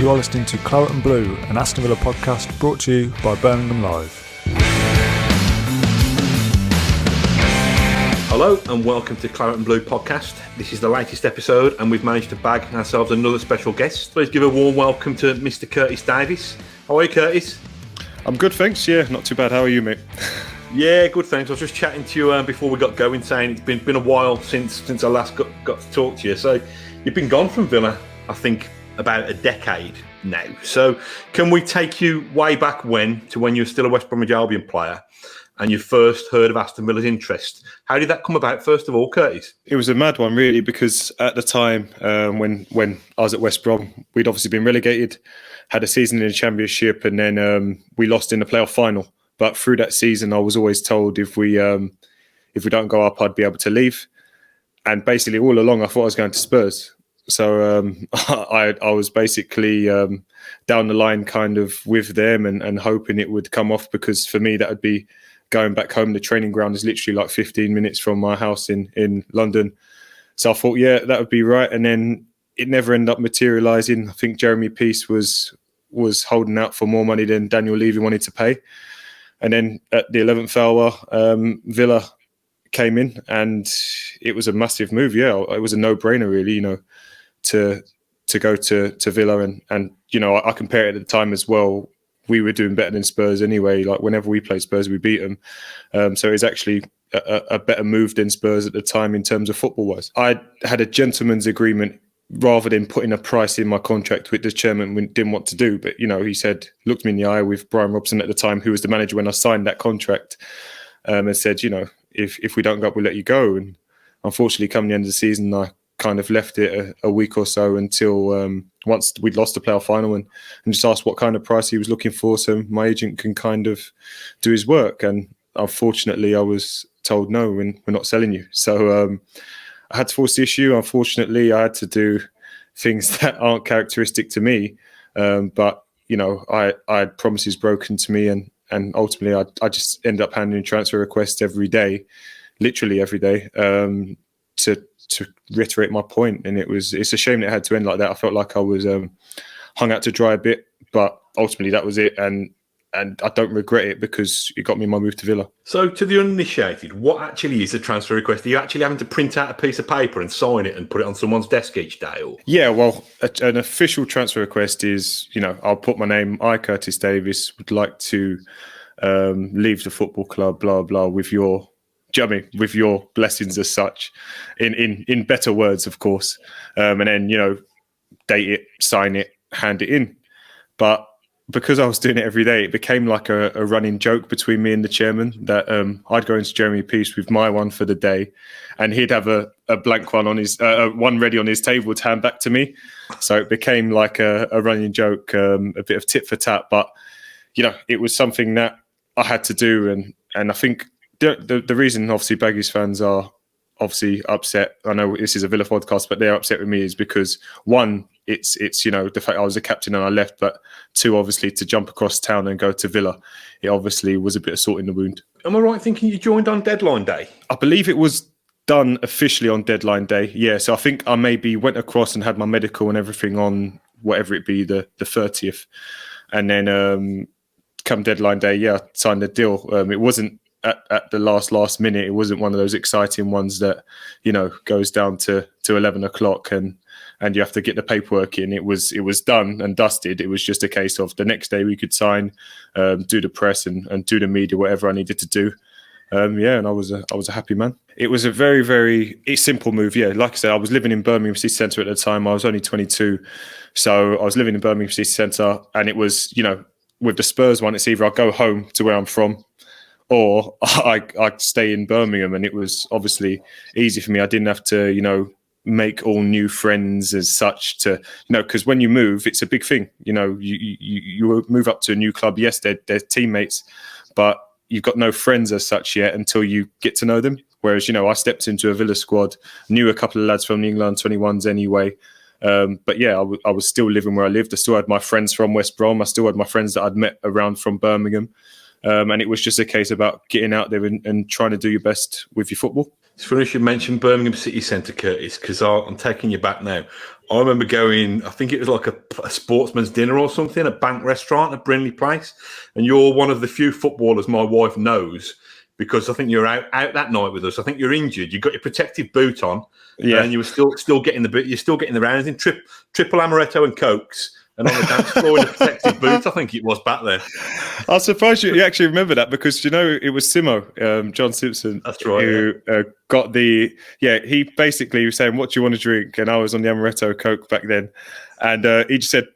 You are listening to Claret and Blue, an Aston Villa podcast brought to you by Birmingham Live. Hello and welcome to Claret and Blue podcast. This is the latest episode and we've managed to bag ourselves another special guest. Please give a warm welcome to Mr. Curtis Davies. How are you, Curtis? I'm good, thanks. Yeah, not too bad. How are you, mate? Yeah, good, thanks. I was just chatting to you before we got going, saying it's been a while since I last got to talk to you. So you've been gone from Villa, I think, about a decade now. So can we take you way back to when you were still a West Bromwich Albion player and you first heard of Aston Villa's interest? How did that come about, first of all, Curtis? It was a mad one, really, because at the time when I was at West Brom, we'd obviously been relegated, had a season in the Championship, and then we lost in the playoff final. But through that season, I was always told if we don't go up, I'd be able to leave. And basically, all along, I thought I was going to Spurs. So I was basically down the line kind of with them and hoping it would come off, because for me that would be going back home. The training ground is literally like 15 minutes from my house in London. So I thought, yeah, that would be right. And then it never ended up materialising. I think Jeremy Peace was holding out for more money than Daniel Levy wanted to pay. And then at the 11th hour, Villa came in and it was a massive move. Yeah, it was a no-brainer really, to go to Villa, and I compare it at the time as well. We were doing better than Spurs anyway. Like whenever we played Spurs, we beat them. So it was actually a better move than Spurs at the time in terms of football-wise. I had a gentleman's agreement rather than putting a price in my contract, which the chairman didn't want to do. But he said, looked me in the eye with Brian Robson at the time, who was the manager when I signed that contract, and said, if we don't go up, we'll let you go. And unfortunately, come the end of the season, I kind of left it a week or so until once we'd lost the playoff final, and just asked what kind of price he was looking for so my agent can kind of do his work. And unfortunately, I was told, no, we're not selling you. So I had to force the issue. Unfortunately, I had to do things that aren't characteristic to me. But I had promises broken to me, and ultimately I just ended up handing in transfer requests every day, literally every day, to reiterate my point. And it's a shame that it had to end like that. I felt like I was hung out to dry a bit, but ultimately that was it. And I don't regret it because it got me my move to Villa. So to the uninitiated, what actually is a transfer request? Are you actually having to print out a piece of paper and sign it and put it on someone's desk each day? Or? Yeah, well, an official transfer request is, I'll put my name, I, Curtis Davies, would like to leave the football club, blah, blah, with your blessings as such, in better words, of course. And then, date it, sign it, hand it in. But because I was doing it every day, it became like a running joke between me and the chairman that I'd go into Jeremy Peace with my one for the day, and he'd have a blank one on his one ready on his table to hand back to me. So it became like a running joke, a bit of tit for tat. But it was something that I had to do, and I think the reason obviously Baggies fans are obviously upset, I know this is a Villa podcast, but they're upset with me, is because one, it's the fact I was a captain and I left, but two, obviously to jump across town and go to Villa, it obviously was a bit of salt in the wound. Am I right thinking you joined on deadline day? I believe it was done officially on deadline day. Yeah, so I think I maybe went across and had my medical and everything on whatever it be, the 30th, and then come deadline day, yeah, I signed the deal. It wasn't at the last minute. It wasn't one of those exciting ones that goes down to 11 o'clock and you have to get the paperwork in. It was done and dusted. It was just a case of the next day we could sign, do the press and do the media, whatever I needed to do. And I was a happy man. It was a very, very simple move. Yeah, like I said, I was living in Birmingham City Centre at the time. I was only 22, so I was living in Birmingham City Centre, and it was with the Spurs one, it's either I go home to where I'm from, or I stay in Birmingham. And it was obviously easy for me. I didn't have to, make all new friends as such to, because when you move, it's a big thing. You move up to a new club. Yes, they're teammates, but you've got no friends as such yet until you get to know them. Whereas, I stepped into a Villa squad, knew a couple of lads from the England 21s anyway. But yeah, I was still living where I lived. I still had my friends from West Brom. I still had my friends that I'd met around from Birmingham. And it was just a case about getting out there and trying to do your best with your football. It's funny you mentioned Birmingham City Centre, Curtis, because I'm taking you back now. I remember going, I think it was like a sportsman's dinner or something, a bank restaurant at Brindley Place. And you're one of the few footballers my wife knows because I think you're out that night with us. I think you're injured. You got your protective boot on, and you were still getting the boot. You're still getting the rounds in triple amaretto and cokes. And on the dance floor in a protective boot, I think it was back there. I'm surprised you actually remember that because, it was Simo, John Simpson. That's right. Who got the... Yeah, he basically was saying, what do you want to drink? And I was on the Amaretto Coke back then. And he just said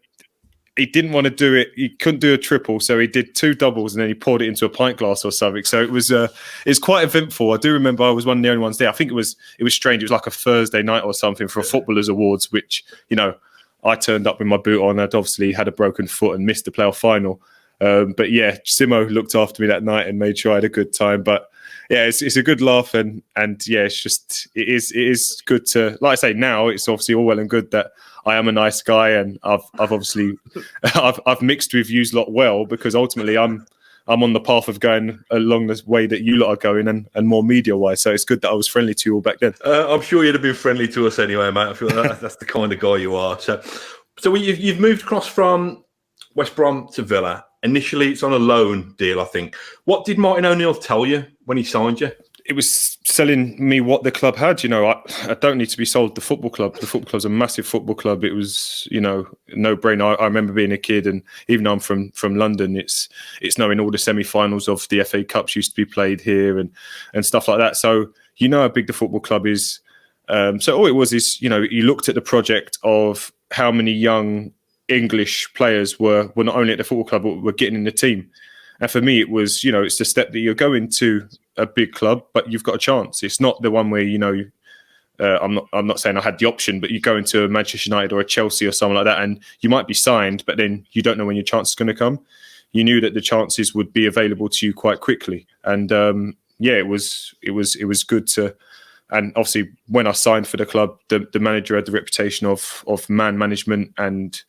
he didn't want to do it. He couldn't do a triple. So he did 2 doubles and then he poured it into a pint glass or something. So it was it's quite eventful. I do remember I was one of the only ones there. I think it was strange. It was like a Thursday night or something for a Footballers Awards, which, I turned up with my boot on. I'd obviously had a broken foot and missed the playoff final. But yeah, Simo looked after me that night and made sure I had a good time. But yeah, it's a good laugh and yeah, it is good to, like I say, now it's obviously all well and good that I am a nice guy and I've obviously I've mixed with you lot well because ultimately I'm on the path of going along the way that you lot are going and more media-wise. So it's good that I was friendly to you all back then. I'm sure you'd have been friendly to us anyway, mate. I feel that's the kind of guy you are. So you've moved across from West Brom to Villa. Initially, it's on a loan deal, I think. What did Martin O'Neill tell you when he signed you? It was selling me what the club had. I don't need to be sold the football club. The football club's a massive football club. It was, no brainer. I remember being a kid, and even though I'm from London, it's knowing all the semi-finals of the FA Cups used to be played here and stuff like that. So how big the football club is. So all it was is, you looked at the project of how many young English players were not only at the football club but were getting in the team. And for me, it was, it's the step that you're going to a big club, but you've got a chance. It's not the one where, I'm not saying I had the option, but you go into a Manchester United or a Chelsea or something like that, and you might be signed, but then you don't know when your chance is going to come. You knew that the chances would be available to you quite quickly. And it was good to. And obviously, when I signed for the club, the manager had the reputation of man management and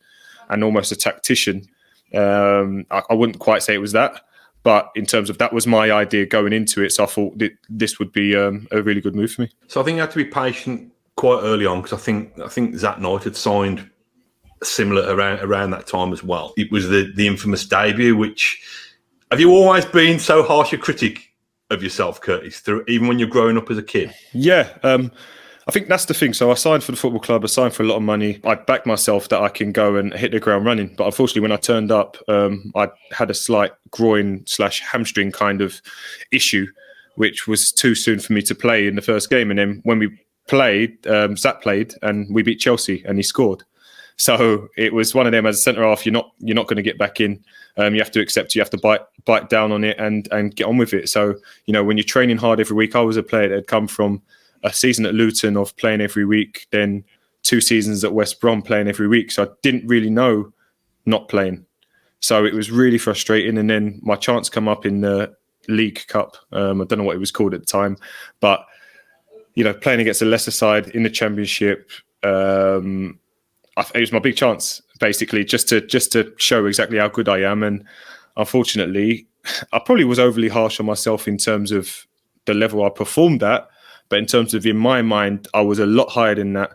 almost a tactician. I wouldn't quite say it was that, but in terms of that was my idea going into it. So I thought this would be a really good move for me. So I think you had to be patient quite early on because I think Zach Knight had signed similar around that time as well. It was the infamous debut. Which have you always been so harsh a critic of yourself, Curtis, even when you're growing up as a kid? Yeah. I think that's the thing. So I signed for the football club. I signed for a lot of money. I backed myself that I can go and hit the ground running. But unfortunately, when I turned up, I had a slight groin/hamstring kind of issue, which was too soon for me to play in the first game. And then when we played, Zach played and we beat Chelsea and he scored. So it was one of them as a centre half. You're not going to get back in. You have to accept. You have to bite down on it and get on with it. So when you're training hard every week, I was a player that had come from a season at Luton of playing every week, then 2 seasons at West Brom playing every week. So I didn't really know not playing. So it was really frustrating. And then my chance come up in the League Cup. I don't know what it was called at the time, but playing against a lesser side in the Championship, it was my big chance, basically, just to show exactly how good I am. And unfortunately, I probably was overly harsh on myself in terms of the level I performed at. But in terms of, in my mind, I was a lot higher than that.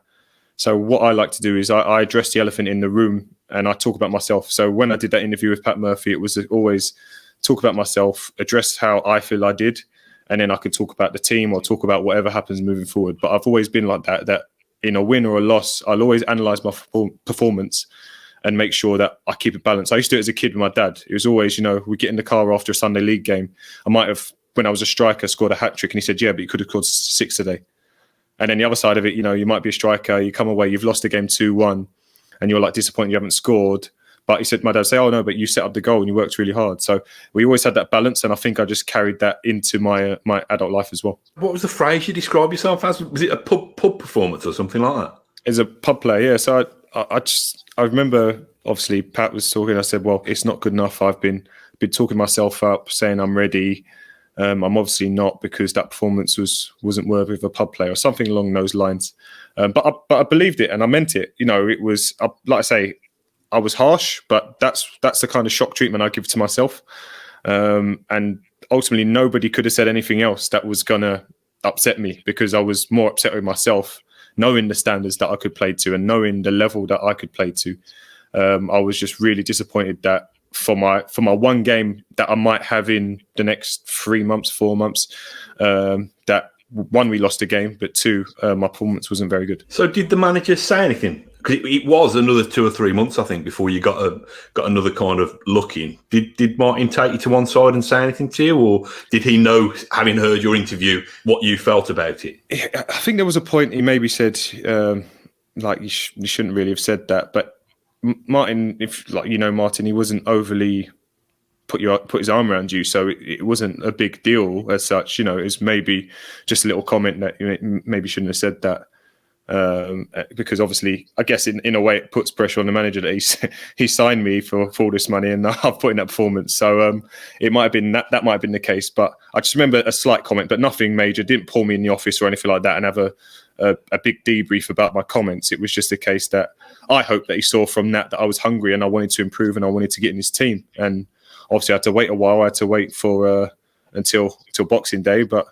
So what I like to do is I address the elephant in the room and I talk about myself. So when I did that interview with Pat Murphy, it was always talk about myself, address how I feel I did, and then I could talk about the team or talk about whatever happens moving forward. But I've always been like that in a win or a loss, I'll always analyse my performance and make sure that I keep it balanced. I used to do it as a kid with my dad. It was always, we get in the car after a Sunday league game. I might have, when I was a striker, scored a hat-trick, and he said, yeah, but you could have scored 6 today. And then the other side of it, you might be a striker, you come away, you've lost the game 2-1, and you're like disappointed you haven't scored. But he said, my dad would say, oh no, but you set up the goal and you worked really hard. So we always had that balance, and I think I just carried that into my adult life as well. What was the phrase you described yourself as? Was it a pub performance or something like that? As a pub player, yeah. So I remember, obviously, Pat was talking. I said, well, it's not good enough. I've been talking myself up, saying I'm ready. I'm obviously not, because that performance wasn't worthy of a pub player or something along those lines. But I believed it and I meant it. It was, like I say, I was harsh, but that's the kind of shock treatment I give to myself. And ultimately, nobody could have said anything else that was going to upset me, because I was more upset with myself knowing the standards that I could play to and knowing the level that I could play to. I was just really disappointed that for my one game that I might have in the next 3 months, 4 months, that one, we lost a game, but two, my performance wasn't very good. So did the manager say anything? Because it was another 2 or 3 months, I think, before you got another kind of look in. Did Martin take you to one side and say anything to you, or did he know, having heard your interview, what you felt about it? I think there was a point he maybe said, like you shouldn't really have said that, but Martin, Martin, he wasn't overly put his arm around you, so it wasn't a big deal as such. It was maybe just a little comment that you maybe shouldn't have said that, because obviously, I guess in a way, it puts pressure on the manager that he signed me for all this money and I've put in that performance. So it might have been that might have been the case, but I just remember a slight comment, but nothing major. Didn't pull me in the office or anything like that and have a big debrief about my comments. It was just a case that I hope that he saw from that I was hungry and I wanted to improve and I wanted to get in his team. And obviously, I had to wait a while. I had to wait for until Boxing Day, but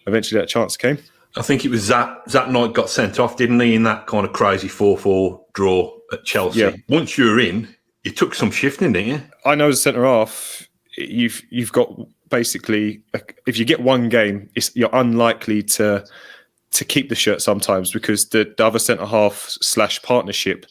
eventually that chance came. I think it was Zat Knight got sent off, didn't he, in that kind of crazy 4-4 draw at Chelsea. Yeah. Once you were in, it took some shifting, didn't you? I know as a centre-half, you've got basically, if you get one game, you're unlikely to keep the shirt sometimes because the other centre-half / partnership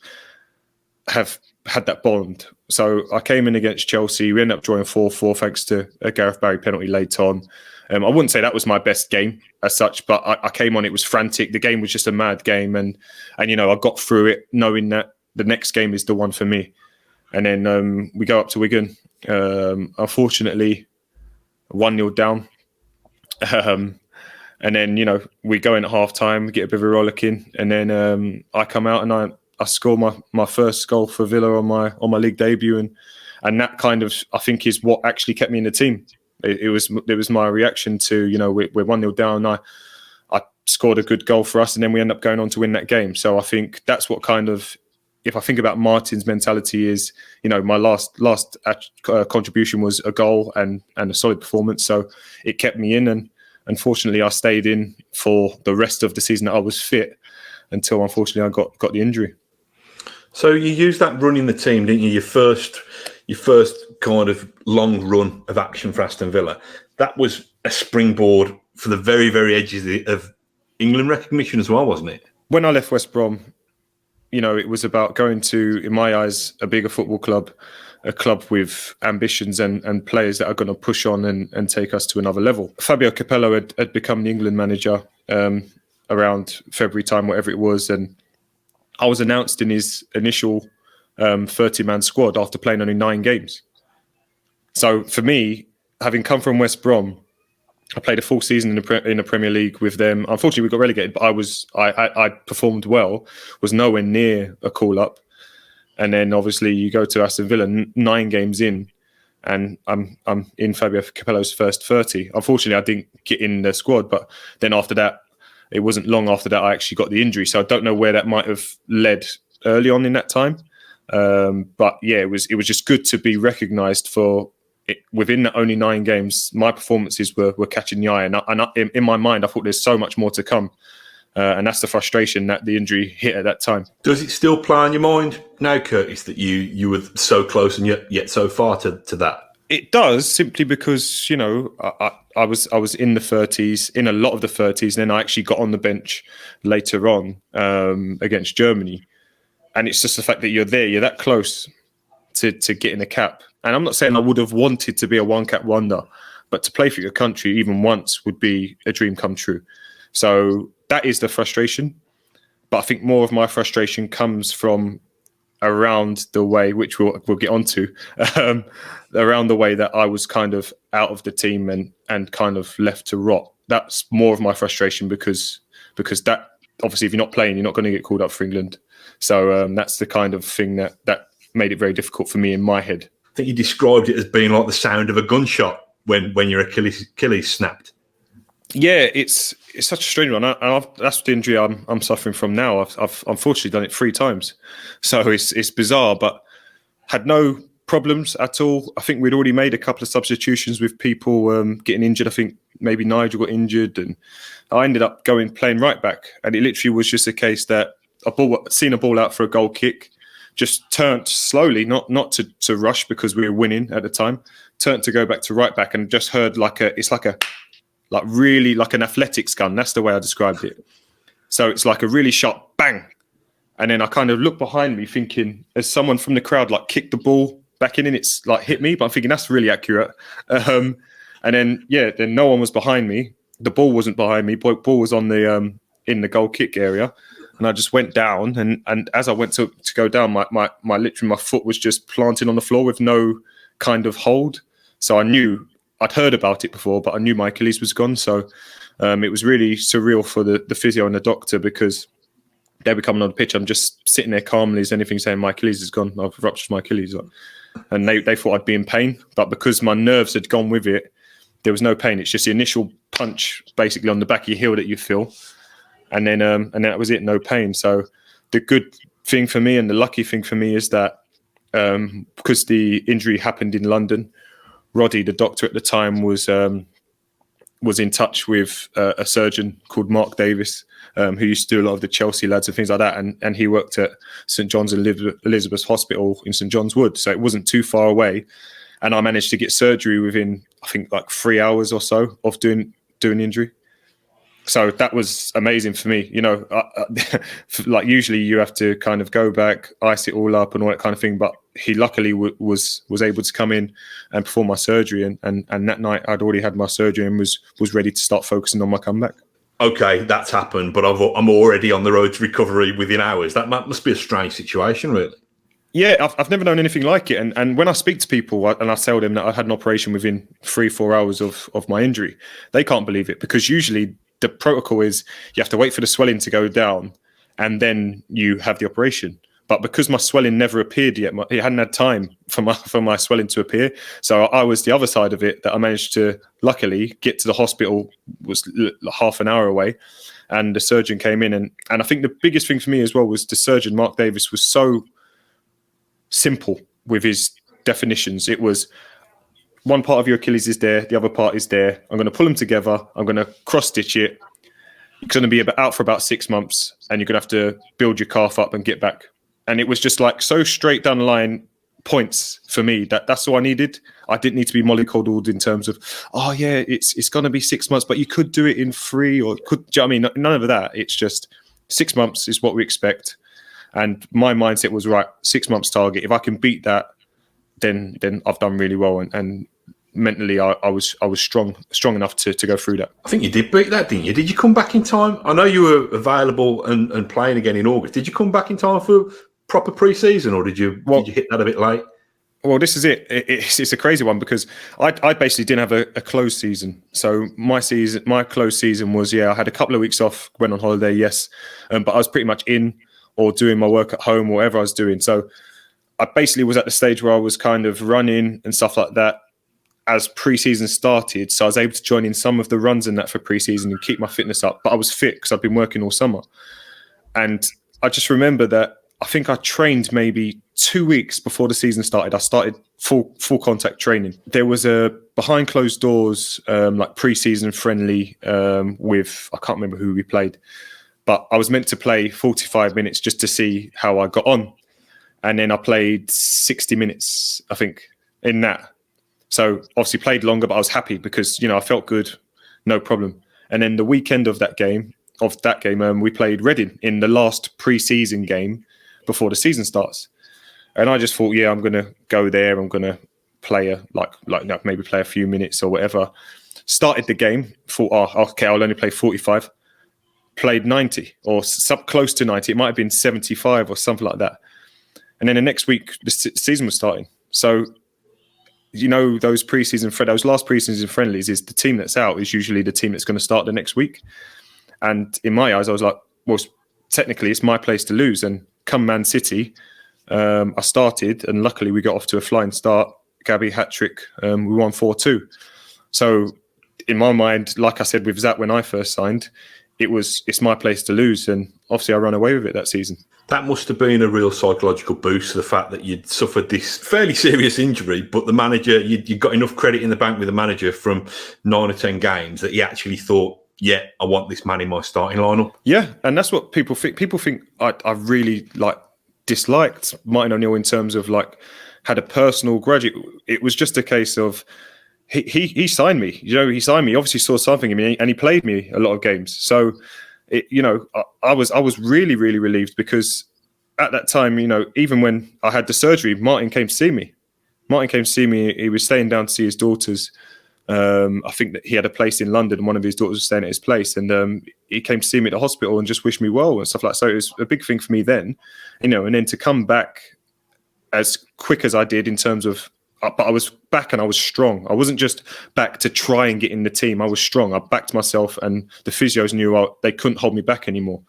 have had that bond. So I came in against Chelsea. We ended up drawing 4-4 thanks to a Gareth Barry penalty late on. I wouldn't say that was my best game as such, but I came on, it was frantic. The game was just a mad game. And I got through it knowing that the next game is the one for me. And then we go up to Wigan. Unfortunately, 1-0 down. And then, we go in at half-time, get a bit of a rollicking. And then I come out and I score my first goal for Villa on my league debut. And that kind of, I think, is what actually kept me in the team. It was my reaction to, we're 1-0 down. I scored a good goal for us and then we end up going on to win that game. So I think that's what kind of, if I think about Martin's mentality is, my last contribution was a goal and a solid performance. So it kept me in, and unfortunately I stayed in for the rest of the season that I was fit until unfortunately I got the injury. So you used that run in the team, didn't you? Your first kind of long run of action for Aston Villa. That was a springboard for the very, very edges of England recognition as well, wasn't it? When I left West Brom, it was about going to, in my eyes, a bigger football club, a club with ambitions and players that are going to push on and take us to another level. Fabio Capello had become the England manager around February time, whatever it was, and I was announced in his initial 30-man squad after playing only 9 games. So for me, having come from West Brom, I played a full season in the Premier League with them. Unfortunately, we got relegated, but I performed well, was nowhere near a call-up. And then obviously you go to Aston Villa 9 games in, and I'm in Fabio Capello's first 30. Unfortunately, I didn't get in the squad, but then after that, it wasn't long after that I actually got the injury. So I don't know where that might have led early on in that time. But yeah, it was just good to be recognised for it. Within the only 9 games, my performances were catching the eye. And in my mind, I thought there's so much more to come. And that's the frustration that the injury hit at that time. Does it still play on your mind now, Curtis, that you were so close and yet so far to that? It does, simply because, I was in the 30s, in a lot of the 30s, and then I actually got on the bench later on against Germany. And it's just the fact that you're there, you're that close to getting a cap. And I'm not saying I would have wanted to be a one-cap wonder, but to play for your country even once would be a dream come true. So that is the frustration. But I think more of my frustration comes from around the way, which we'll get onto, around the way that I was kind of out of the team and kind of left to rot. That's more of my frustration because that, obviously, if you're not playing, you're not going to get called up for England. So that's the kind of thing that made it very difficult for me in my head. I think you described it as being like the sound of a gunshot when your Achilles snapped. Yeah, it's such a strange one. That's the injury I'm suffering from now. I've unfortunately done it 3 times, so it's bizarre. But had no problems at all. I think we'd already made a couple of substitutions with people getting injured. I think maybe Nigel got injured, and I ended up playing right back. And it literally was just a case that seen a ball out for a goal kick, just turned slowly, not to rush because we were winning at the time, turned to go back to right back, and just heard really like an athletics gun. That's the way I described it. So it's like a really sharp bang. And then I kind of looked behind me thinking, as someone from the crowd like kicked the ball back in and it's like hit me, but I'm thinking that's really accurate. And then no one was behind me. The ball wasn't behind me. Ball was on the in the goal kick area. And I just went down. And as I went to go down, my foot was just planted on the floor with no kind of hold. So I knew, I'd heard about it before, but I knew my Achilles was gone. So it was really surreal for the physio and the doctor, because they were coming on the pitch. I'm just sitting there calmly as anything, saying my Achilles is gone. I've ruptured my Achilles. And they thought I'd be in pain. But because my nerves had gone with it, there was no pain. It's just the initial punch basically on the back of your heel that you feel. And then that was it, no pain. So the good thing for me and the lucky thing for me is that because the injury happened in London, Roddy, the doctor at the time, was in touch with a surgeon called Mark Davies, who used to do a lot of the Chelsea lads and things like that. And he worked at St John's Elizabeth's Hospital in St John's Wood. So it wasn't too far away. And I managed to get surgery within, I think, like 3 hours or so of doing the injury. So that was amazing for me. You know, like usually you have to kind of go back, ice it all up and all that kind of thing. But he luckily was able to come in and perform my surgery. And that night I'd already had my surgery and was ready to start focusing on my comeback. Okay, that's happened, but I'm already on the road to recovery within hours. That must be a strange situation, really. Yeah, I've never known anything like it. And when I speak to people and I tell them that I had an operation within 3-4 hours of my injury, they can't believe it, because usually the protocol is you have to wait for the swelling to go down and then you have the operation. But because my swelling never appeared yet, it hadn't had time for my swelling to appear. So I was the other side of it, that I managed to luckily get to the hospital, was half an hour away, and the surgeon came in. And I think the biggest thing for me as well was the surgeon, Mark Davis, was so simple with his definitions. It was, one part of your Achilles is there, the other part is there. I'm going to pull them together. I'm going to cross-stitch it. You're going to be out for about 6 months, and you're going to have to build your calf up and get back. And it was just like so straight down the line points for me that's all I needed. I didn't need to be mollycoddled in terms of, oh yeah, it's going to be 6 months, but you could do it in 3 or could, do you know what I mean? None of that. It's just 6 months is what we expect. And my mindset was, right, 6 months target. If I can beat that, then I've done really well. And mentally, I was strong enough to go through that. I think you did beat that, didn't you? Did you come back in time? I know you were available and playing again in August. Did you come back in time for proper pre-season, or did you hit that a bit late? Well, this is it. It's a crazy one, because I basically didn't have a closed season. So my closed season was, I had a couple of weeks off, went on holiday, yes, but I was pretty much in or doing my work at home, whatever I was doing. So I basically was at the stage where I was kind of running and stuff like that as pre-season started. So I was able to join in some of the runs and that for pre-season and keep my fitness up. But I was fit because I've been working all summer. And I just remember that I think I trained maybe 2 weeks before the season started. I started full contact training. There was a behind closed doors, like pre-season friendly with, I can't remember who we played, but I was meant to play 45 minutes just to see how I got on. And then I played 60 minutes, I think, in that. So obviously played longer, but I was happy because, I felt good, no problem. And then the weekend of that game, we played Reading in the last pre-season game before the season starts. And I just thought, I'm going to go there. I'm going to play maybe play a few minutes or whatever. Started the game, thought, I'll only play 45. Played 90 or close to 90. It might have been 75 or something like that. And then the next week, the season was starting. So, those those last pre-season friendlies is the team that's out is usually the team that's going to start the next week. And in my eyes, I was like, well, technically it's my place to lose. And come Man City, I started, and luckily we got off to a flying start. Gabby hat-trick, we won 4-2. So in my mind, like I said with Zach when I first signed, it's my place to lose. And obviously I ran away with it that season. That must have been a real psychological boost, the fact that you'd suffered this fairly serious injury, but the manager, you got enough credit in the bank with the manager from 9 or 10 games that he actually thought, yeah, I want this man in my starting lineup. Yeah, and that's what people think. People think I really disliked Martin O'Neill in terms of had a personal grudge. It was just a case of he signed me. He signed me. He obviously saw something in me, and he played me a lot of games. So, I was really, really relieved because at that time, even when I had the surgery, Martin came to see me. He was staying down to see his daughters. I think that he had a place in London and one of his daughters was staying at his place, and he came to see me at the hospital and just wished me well and stuff like that. So it was a big thing for me then, and then to come back as quick as I did in terms of, but I was back and I was strong. I wasn't just back to try and get in the team. I was strong. I backed myself, and the physios knew they couldn't hold me back anymore.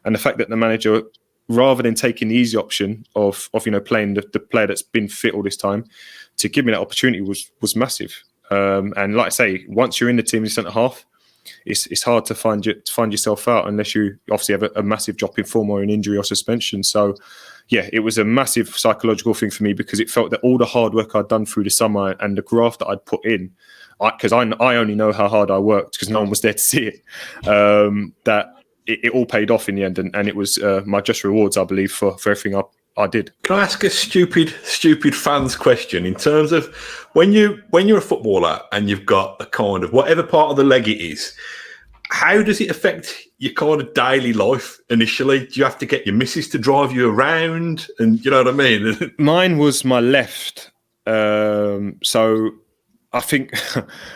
And the fact that the manager, rather than taking the easy option of playing the player that's been fit all this time, to give me that opportunity was massive. And like I say, once you're in the team in centre half, it's hard to find yourself out unless you obviously have a massive drop in form or an injury or suspension. So, yeah, it was a massive psychological thing for me because it felt that all the hard work I'd done through the summer and the graft that I'd put in, because I only know how hard I worked because no one was there to see it, that it all paid off in the end. And it was my just rewards, I believe, for everything I did. Can I ask a stupid fans question? In terms of when you're a footballer and you've got a kind of whatever part of the leg it is, how does it affect your kind of daily life initially? Do you have to get your missus to drive you around? And you know what I mean? Mine was my left. So I think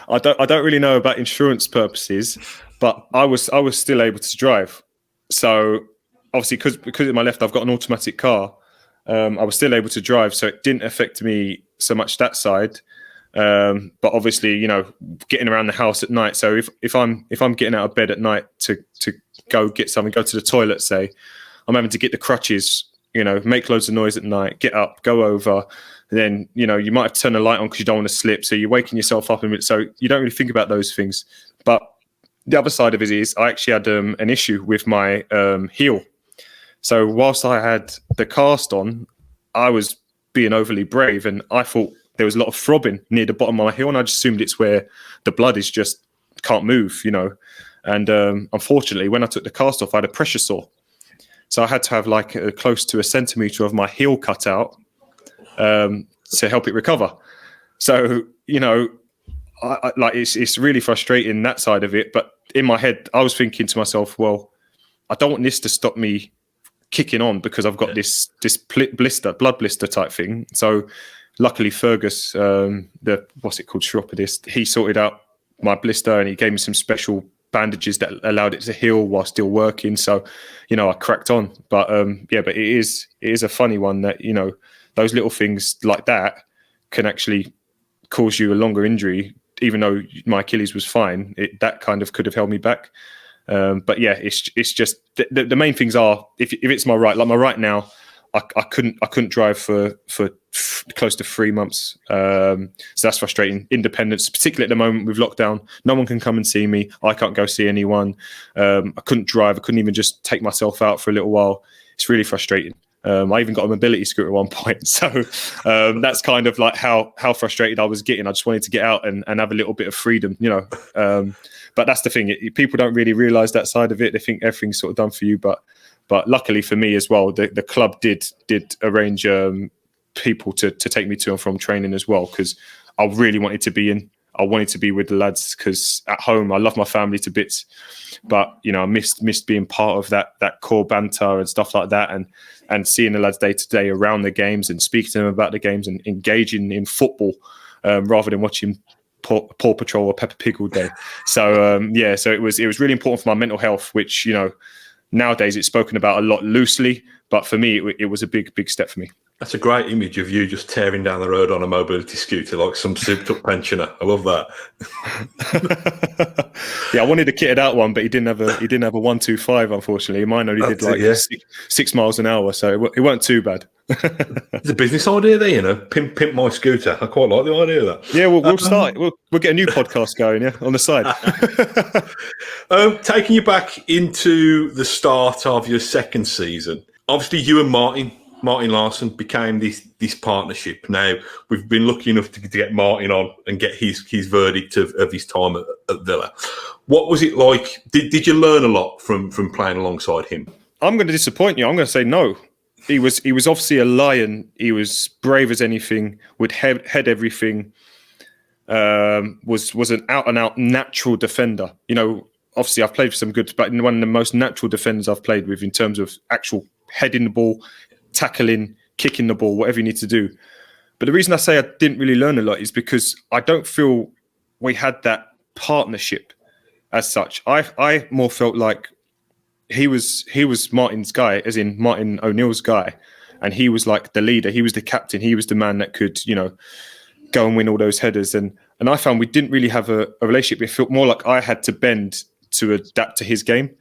I don't really know about insurance purposes, but I was still able to drive. So obviously because of my left, I've got an automatic car. I was still able to drive, so it didn't affect me so much that side. But obviously, getting around the house at night. So if I'm getting out of bed at night to go get something, go to the toilet, say, I'm having to get the crutches, make loads of noise at night, get up, go over. Then, you might have to turn the light on because you don't want to slip. So you're waking yourself up a bit. So you don't really think about those things. But the other side of it is I actually had an issue with my heel. So whilst I had the cast on, I was being overly brave, and I thought there was a lot of throbbing near the bottom of my heel, and I just assumed it's where the blood is just can't move, And unfortunately, when I took the cast off, I had a pressure sore. So I had to have close to 1 centimetre of my heel cut out to help it recover. So, it's really frustrating, that side of it. But in my head, I was thinking to myself, well, I don't want this to stop me kicking on because I've got this blood blister type thing. So luckily Fergus, chiropodist, he sorted out my blister and he gave me some special bandages that allowed it to heal while still working. So, I cracked on. But but it is a funny one that, those little things like that can actually cause you a longer injury, even though my Achilles was fine. That kind of could have held me back. But yeah, it's just the main things are if it's my right now, I couldn't drive for close to 3 months. So that's frustrating. Independence, particularly at the moment with lockdown, no one can come and see me. I can't go see anyone. I couldn't drive. I couldn't even just take myself out for a little while. It's really frustrating. I even got a mobility scooter at one point. So that's kind of how frustrated I was getting. I just wanted to get out and have a little bit of freedom, But that's the thing. People don't really realise that side of it. They think everything's sort of done for you. But luckily for me as well, the club did arrange people to take me to and from training as well, because I really wanted to be in. I wanted to be with the lads because at home I love my family to bits, but I missed being part of that core banter and stuff like that, and seeing the lads day to day around the games and speaking to them about the games and engaging in football rather than watching Paw Patrol or Peppa Pig all day. So so it was really important for my mental health, which nowadays it's spoken about a lot loosely, but for me it was a big step for me. That's a great image of you just tearing down the road on a mobility scooter like some souped-up pensioner. I love that. Yeah, I wanted a kitted out one, but he didn't have a 125. Unfortunately, mine only did 6 miles an hour, so it weren't too bad. It's a business idea there, pimp my scooter. I quite like the idea of that. Yeah, we'll start. We'll get a new podcast going, on the side. Taking you back into the start of your second season. obviously you and Martin Larsson became this partnership. Now we've been lucky enough to get Martin on and get his verdict of his time at Villa. What was it like? Did you learn a lot from playing alongside him? I'm going to disappoint you. I'm going to say no. He was obviously a lion. He was brave as anything. Would head everything. Was an out and out natural defender. You know, obviously I've played for some good, but one of the most natural defenders I've played with in terms of actual heading the ball, tackling, kicking the ball, whatever you need to do. But the reason I say I didn't really learn a lot is because I don't feel we had that partnership as such. I more felt like he was Martin's guy, as in Martin O'Neill's guy, and he was like the leader. He was the captain. He was the man that could, you know, go and win all those headers. And I found we didn't really have a relationship. It felt more like I had to bend to adapt to his game.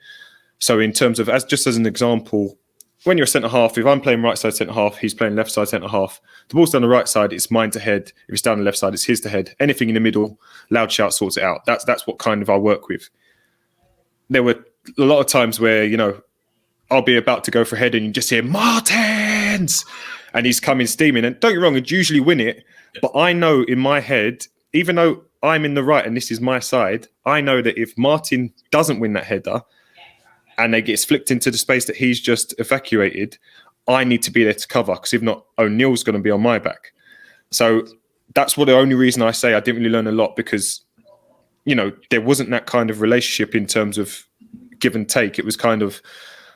So in terms of, just as an example, when you're a centre half, if I'm playing right side centre half, he's playing left side centre half. The ball's down the right side, it's mine to head. If it's down the left side, it's his to head. Anything in the middle, loud shout sorts it out. That's what kind of I work with. There were a lot of times where, you know, I'll be about to go for a head and you just hear Martins, and he's coming steaming. And don't get me wrong, I'd usually win it, but I know in my head, even though I'm in the right and this is my side, I know that if Martin doesn't win that header and it gets flicked into the space that he's just evacuated, I need to be there to cover, because if not, O'Neill's going to be on my back. So that's what the only reason I say I didn't really learn a lot, because, you know, there wasn't that kind of relationship in terms of give and take. It was kind of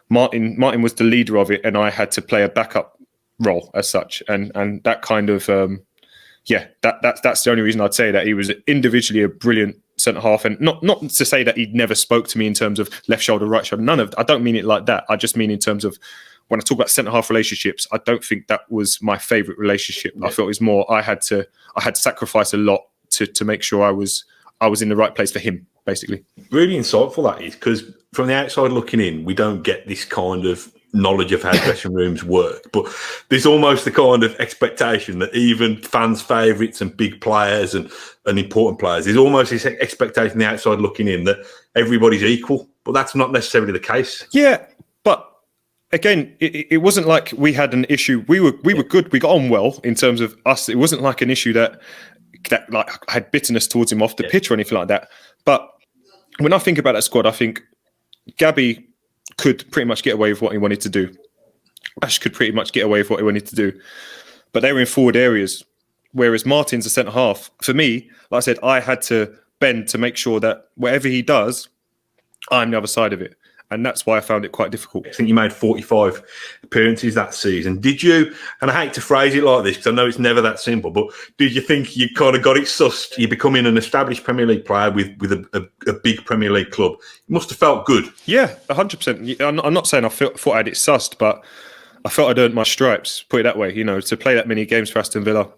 Martin was the leader of it, and I had to play a backup role as such. And that kind of that's the only reason I'd say that he was individually a brilliant centre half, and not to say that he never spoke to me in terms of left shoulder, right shoulder. I don't mean it like that. I just mean in terms of when I talk about centre half relationships, I don't think that was my favourite relationship. Yeah. I felt it was more I had to sacrifice a lot to make sure I was in the right place for him, basically. Really insightful that is, because from the outside looking in, we don't get this kind of knowledge of how dressing rooms work, but there's almost the kind of expectation that even fans' favourites and big players and important players, there's almost this expectation the outside looking in that everybody's equal, but that's not necessarily the case. Yeah, but again, it wasn't like we had an issue. We were good. We got on well in terms of us. It wasn't like an issue that like I had bitterness towards him off the pitch or anything like that. But when I think about that squad, I think Gabby could pretty much get away with what he wanted to do. Ash could pretty much get away with what he wanted to do. But they were in forward areas. Whereas Martin's a centre half. For me, like I said, I had to bend to make sure that whatever he does, I'm the other side of it. And that's why I found it quite difficult. I think you made 45 appearances that season. Did you, and I hate to phrase it like this because I know it's never that simple, but did you think you kind of got it sussed? You're becoming an established Premier League player with a big Premier League club. It must have felt good. Yeah, 100%. I'm not saying I thought I had it sussed, but I felt I'd earned my stripes, put it that way. You know, to play that many games for Aston Villa,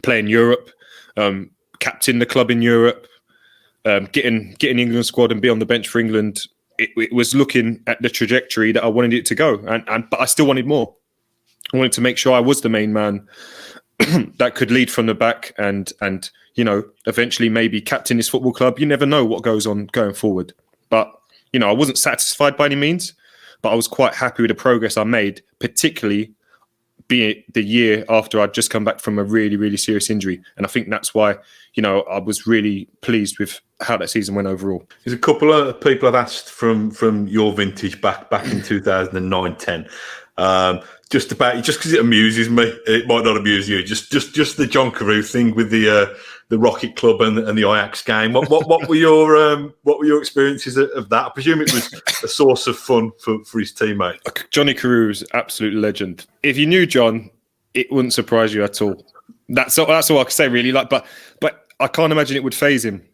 play in Europe, captain the club in Europe, get in England squad and be on the bench for England. It was looking at the trajectory that I wanted it to go, but I still wanted more. I wanted to make sure I was the main man that could lead from the back and you know, eventually maybe captain this football club. You never know what goes on going forward. But you know, I wasn't satisfied by any means, but I was quite happy with the progress I made, particularly being the year after I'd just come back from a really, really serious injury. And I think that's why, you know, I was really pleased with how that season went overall. There's a couple of people I've asked from your vintage back in 2009-10. Just because it amuses me. It might not amuse you. Just the John Carew thing with the Rocket Club and the Ajax game. What were your experiences of that? I presume it was a source of fun for his teammate. Johnny Carew is an absolute legend. If you knew John, it wouldn't surprise you at all. That's all I can say, really. Like, but I can't imagine it would faze him.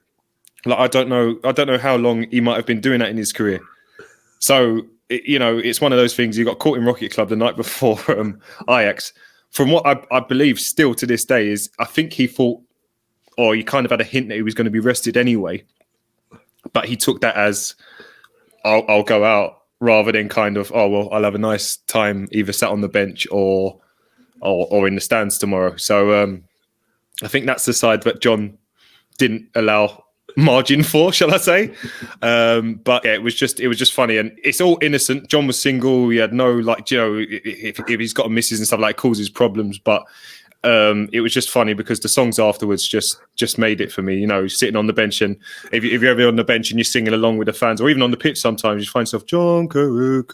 Like, I don't know how long he might have been doing that in his career. So, you know, it's one of those things. You got caught in Rocket Club the night before Ajax. From what I believe still to this day is, I think he thought, or he kind of had a hint that he was going to be rested anyway. But he took that as, I'll go out, rather than kind of, oh, well, I'll have a nice time either sat on the bench or in the stands tomorrow. So I think that's the side that John didn't allow margin for, shall I say? But yeah, it was just funny, and it's all innocent. John was single; he had no if he's got a missus and stuff like, it causes problems. But it was just funny because the songs afterwards just made it for me. Sitting on the bench, and if you're ever on the bench and you're singing along with the fans, or even on the pitch, sometimes you find yourself John Carew.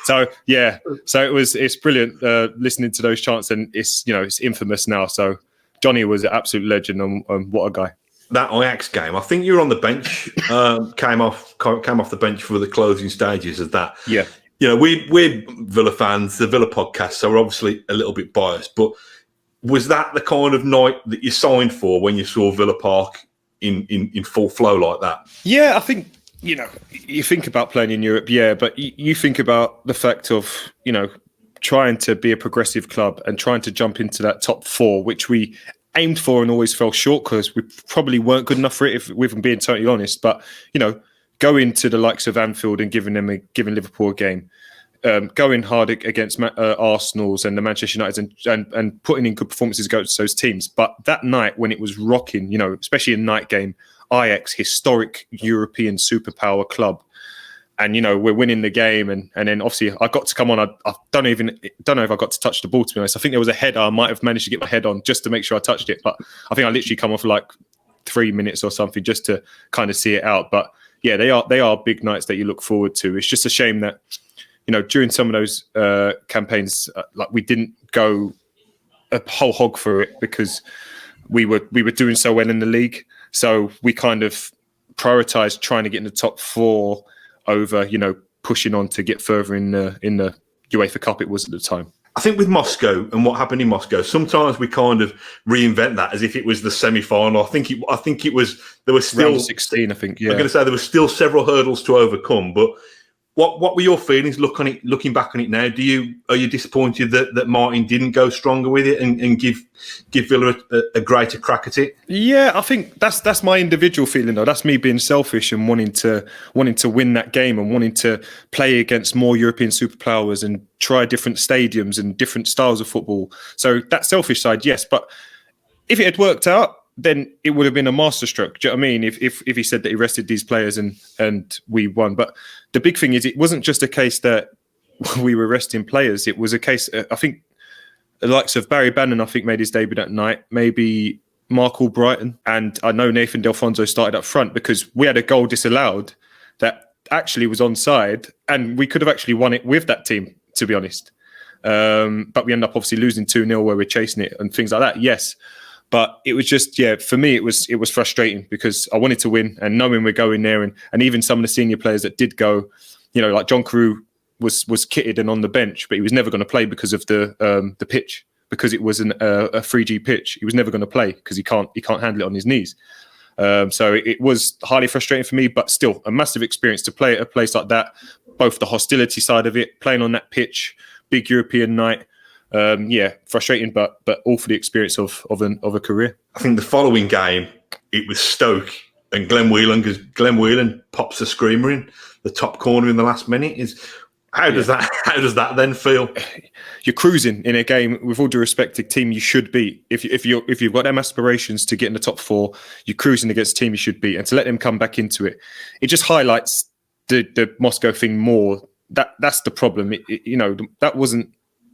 So yeah, it's brilliant listening to those chants, and it's infamous now. So Johnny was an absolute legend, and what a guy. That Ajax game, I think you were on the bench. Came off the bench for the closing stages of that. Yeah, we're Villa fans, the Villa podcast, so we're obviously a little bit biased. But was that the kind of night that you signed for when you saw Villa Park in full flow like that? Yeah, I think you think about playing in Europe, yeah, but you think about the fact of trying to be a progressive club and trying to jump into that top four, which we aimed for and always fell short because we probably weren't good enough for it, if we've been being totally honest. But going to the likes of Anfield and giving Liverpool a game, going hard against Arsenal's and the Manchester Uniteds and putting in good performances against those teams. But that night when it was rocking, especially a night game, Ajax, historic European superpower club, and we're winning the game, and then obviously I got to come on. I don't know if I got to touch the ball, to be honest. I think there was a header. I might have managed to get my head on just to make sure I touched it, but I think I literally come on for like 3 minutes or something just to kind of see it out. But yeah, they are big nights that you look forward to. It's just a shame that during some of those campaigns, like we didn't go a whole hog for it because we were doing so well in the league. So we kind of prioritized trying to get in the top four over, pushing on to get further in the UEFA Cup it was at the time. I think with Moscow and what happened in Moscow, sometimes we kind of reinvent that as if it was the semi-final. I think it was, there was still round 16. I think. Yeah, I'm going to say there were still several hurdles to overcome. But what were your feelings looking back on it now? Are you disappointed that Martin didn't go stronger with it and give Villa a greater crack at it? Yeah, I think that's my individual feeling though. That's me being selfish and wanting to win that game and wanting to play against more European superpowers and try different stadiums and different styles of football. So that selfish side, yes. But if it had worked out, then it would have been a masterstroke. Do you know what I mean? If he said that he rested these players and we won. But the big thing is, it wasn't just a case that we were resting players. It was a case, I think, the likes of Barry Bannon, I think, made his debut that night. Maybe Mark Albrighton. And I know Nathan Delfonso started up front because we had a goal disallowed that actually was onside. And we could have actually won it with that team, to be honest. But we ended up obviously losing 2-0 where we're chasing it and things like that. Yes. But it was just, for me, it was frustrating because I wanted to win, and knowing we're going there, and even some of the senior players that did go, like John Carew was kitted and on the bench, but he was never going to play because of the pitch, because it was a 3G pitch. He was never going to play because he can't handle it on his knees. So it was highly frustrating for me, but still a massive experience to play at a place like that, both the hostility side of it, playing on that pitch, big European night. Frustrating, but all for the experience of a career. I think the following game, it was Stoke and Glenn Whelan, because Glenn Whelan pops a screamer in the top corner in the last minute. How does that then feel? You're cruising in a game, with all due respect to team you should beat. If you've got them aspirations to get in the top four, you're cruising against a team you should beat, and to let them come back into it, it just highlights the Moscow thing more. That's the problem.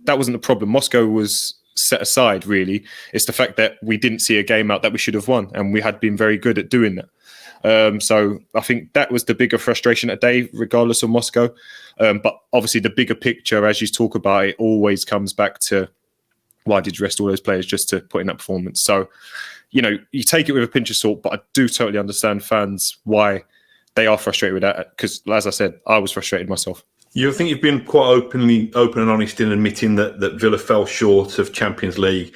That wasn't the problem. Moscow was set aside, really. It's the fact that we didn't see a game out that we should have won, and we had been very good at doing that. So I think that was the bigger frustration today, regardless of Moscow. But obviously the bigger picture, as you talk about it, always comes back to why did you rest all those players just to put in that performance? So, you take it with a pinch of salt, but I do totally understand fans why they are frustrated with that. Because, as I said, I was frustrated myself. I think you've been quite open and honest in admitting that Villa fell short of Champions League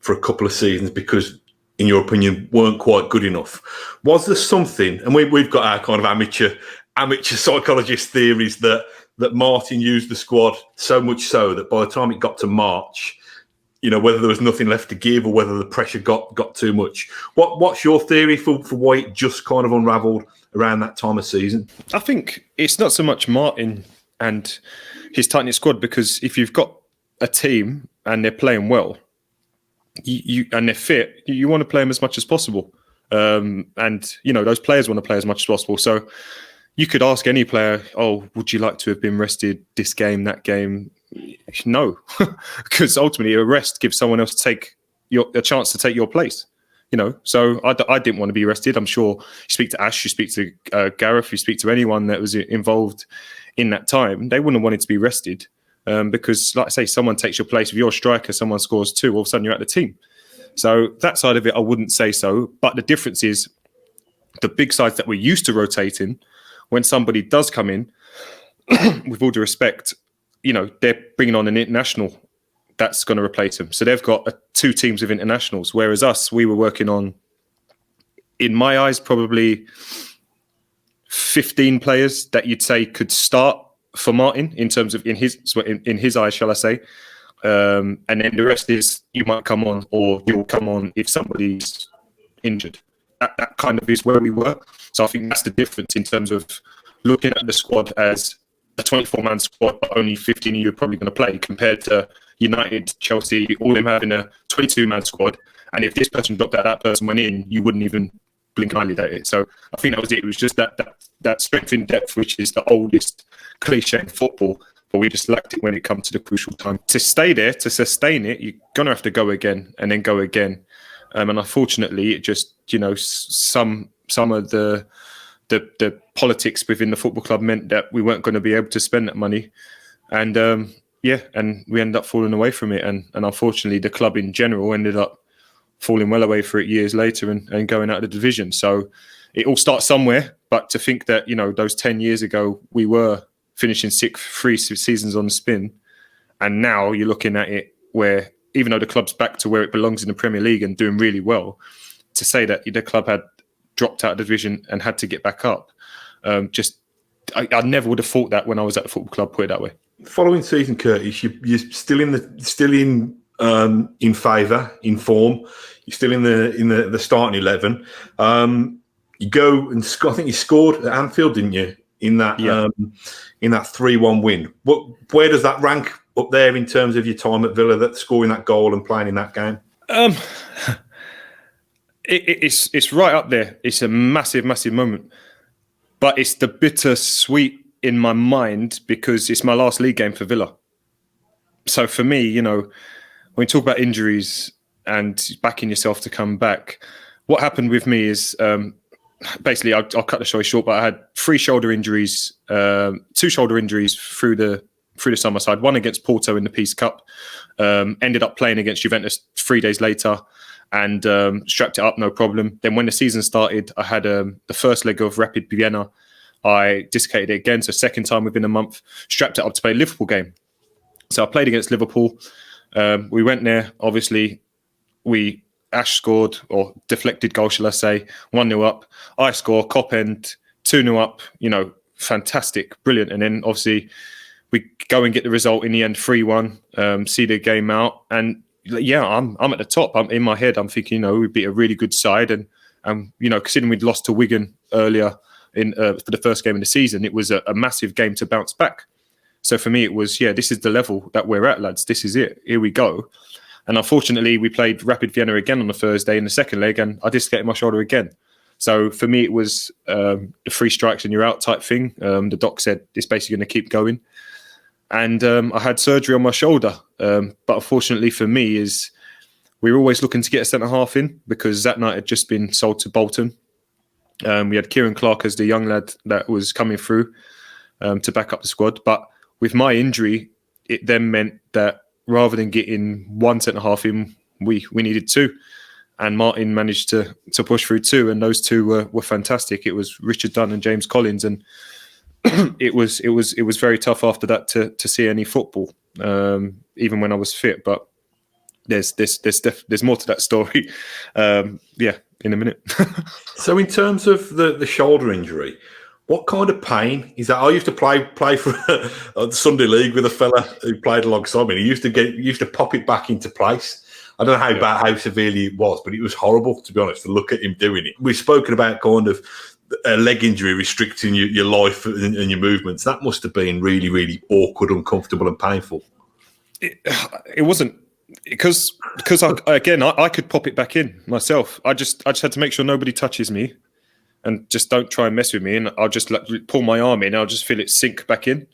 for a couple of seasons because, in your opinion, weren't quite good enough. Was there something, and we've got our kind of amateur psychologist theories that Martin used the squad so much so that by the time it got to March, whether there was nothing left to give or whether the pressure got too much. What's your theory for why it just kind of unravelled around that time of season? I think it's not so much Martin and his tight-knit squad, because if you've got a team and they're playing well, and they're fit, you want to play them as much as possible. And, those players want to play as much as possible. So you could ask any player, would you like to have been rested this game, that game? No, because ultimately a rest gives someone else a chance to take your place. So I didn't want to be rested. I'm sure you speak to Ash, you speak to Gareth, you speak to anyone that was involved in that time, they wouldn't have wanted to be rested because, like I say, someone takes your place. If you're a striker, someone scores 2, all of a sudden you're at the team. So that side of it, I wouldn't say so. But the difference is the big sides that we're used to rotating, when somebody does come in, with all due respect, they're bringing on an international that's going to replace him. So they've got 2 teams of internationals, whereas us, we were working on, in my eyes, probably 15 players that you'd say could start for Martin in terms of in his eyes, shall I say. And then the rest is you might come on or you'll come on if somebody's injured. That kind of is where we were. So I think that's the difference in terms of looking at the squad as a 24-man squad, but only 15 of you are probably going to play, compared to United, Chelsea, all of them having a 22-man squad. And if this person dropped out, that person went in, you wouldn't even blink an eyelid at it. So I think that was it. It was just that strength in depth, which is the oldest cliche in football, but we just lacked it when it comes to the crucial time. To stay there, to sustain it, you're going to have to go again and then go again. And unfortunately, it just, some of the politics within the football club meant that we weren't going to be able to spend that money. And and we ended up falling away from it. And unfortunately, the club in general ended up falling well away for it years later and going out of the division. So it all starts somewhere. But to think that, those 10 years ago, we were finishing 3 seasons on the spin. And now you're looking at it where, even though the club's back to where it belongs in the Premier League and doing really well, to say that the club had dropped out of the division and had to get back up, I never would have thought that when I was at the football club, put it that way. Following season, Curtis, you're still in favour, in form. You're still in the starting 11. You go and I think you scored at Anfield, didn't you? In that 3-1 win. Where does that rank up there in terms of your time at Villa, that scoring that goal and playing in that game? It's right up there. It's a massive, massive moment. But it's the bittersweet in my mind because it's my last league game for Villa. So for me, when you talk about injuries and backing yourself to come back, what happened with me is basically, I'll cut the story short, but I had 3 shoulder injuries, 2 shoulder injuries through the summer side. One against Porto in the Peace Cup. Ended up playing against Juventus 3 days later and strapped it up, no problem. Then when the season started, I had the first leg of Rapid Vienna. I dislocated it again, so second time within a month, strapped it up to play a Liverpool game. So I played against Liverpool. We went there, obviously, Ash scored, or deflected goal, shall I say, 1-0 up. I score, cop end, 2-0 up, fantastic, brilliant. And then obviously we go and get the result in the end, 3-1, see the game out. And yeah, I'm at the top. I'm in my head, I'm thinking, we beat a really good side. And considering we'd lost to Wigan earlier for the first game of the season, it was a massive game to bounce back. So for me, it was, this is the level that we're at, lads. This is it. Here we go. And unfortunately, we played Rapid Vienna again on the Thursday in the second leg, and I dislocated my shoulder again. So for me, it was the 3 strikes and you're out type thing. The doc said it's basically going to keep going. And I had surgery on my shoulder. But unfortunately for me, is we were always looking to get a centre-half in because that night had just been sold to Bolton. We had Kieran Clark as the young lad that was coming through to back up the squad. But with my injury, it then meant that rather than getting 1 centre-half in, we needed 2. And Martin managed to push through 2, and those 2 were fantastic. It was Richard Dunn and James Collins, and it was very tough after that to see any football, even when I was fit. But there's more to that story. In a minute. So in terms of the shoulder injury, what kind of pain is that? I used to play for the Sunday League with a fella who played alongside me. He used to pop it back into place. I don't know how severely it was, but it was horrible, to be honest, to look at him doing it. We've spoken about kind of a leg injury restricting your life and your movements. That must have been really, really awkward, uncomfortable and painful. It wasn't, because because I could pop it back in myself. I just had to make sure nobody touches me, and just don't try and mess with me. And I'll just pull my arm in. And I'll just feel it sink back in.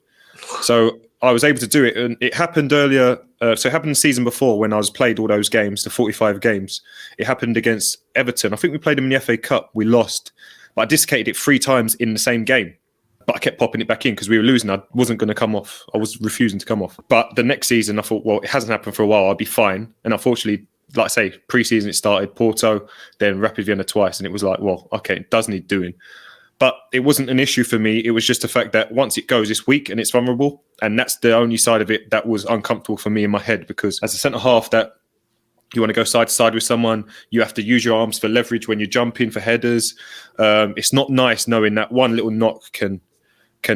So I was able to do it, and it happened earlier. So it happened the season before when I was played all those games, the 45 games. It happened against Everton. I think we played them in the FA Cup. We lost, but I dislocated it 3 times in the same game. But I kept popping it back in because we were losing. I wasn't going to come off. I was refusing to come off. But the next season, I thought, well, it hasn't happened for a while. I'll be fine. And unfortunately, like I say, pre-season it started Porto, then Rapid Vienna twice, and it was like, well, okay, it does need doing. But it wasn't an issue for me. It was just the fact that once it goes, it's weak and it's vulnerable. And that's the only side of it that was uncomfortable for me in my head, because as a centre-half, that you want to go side to side with someone, you have to use your arms for leverage when you're jumping for headers. It's not nice knowing that one little knock can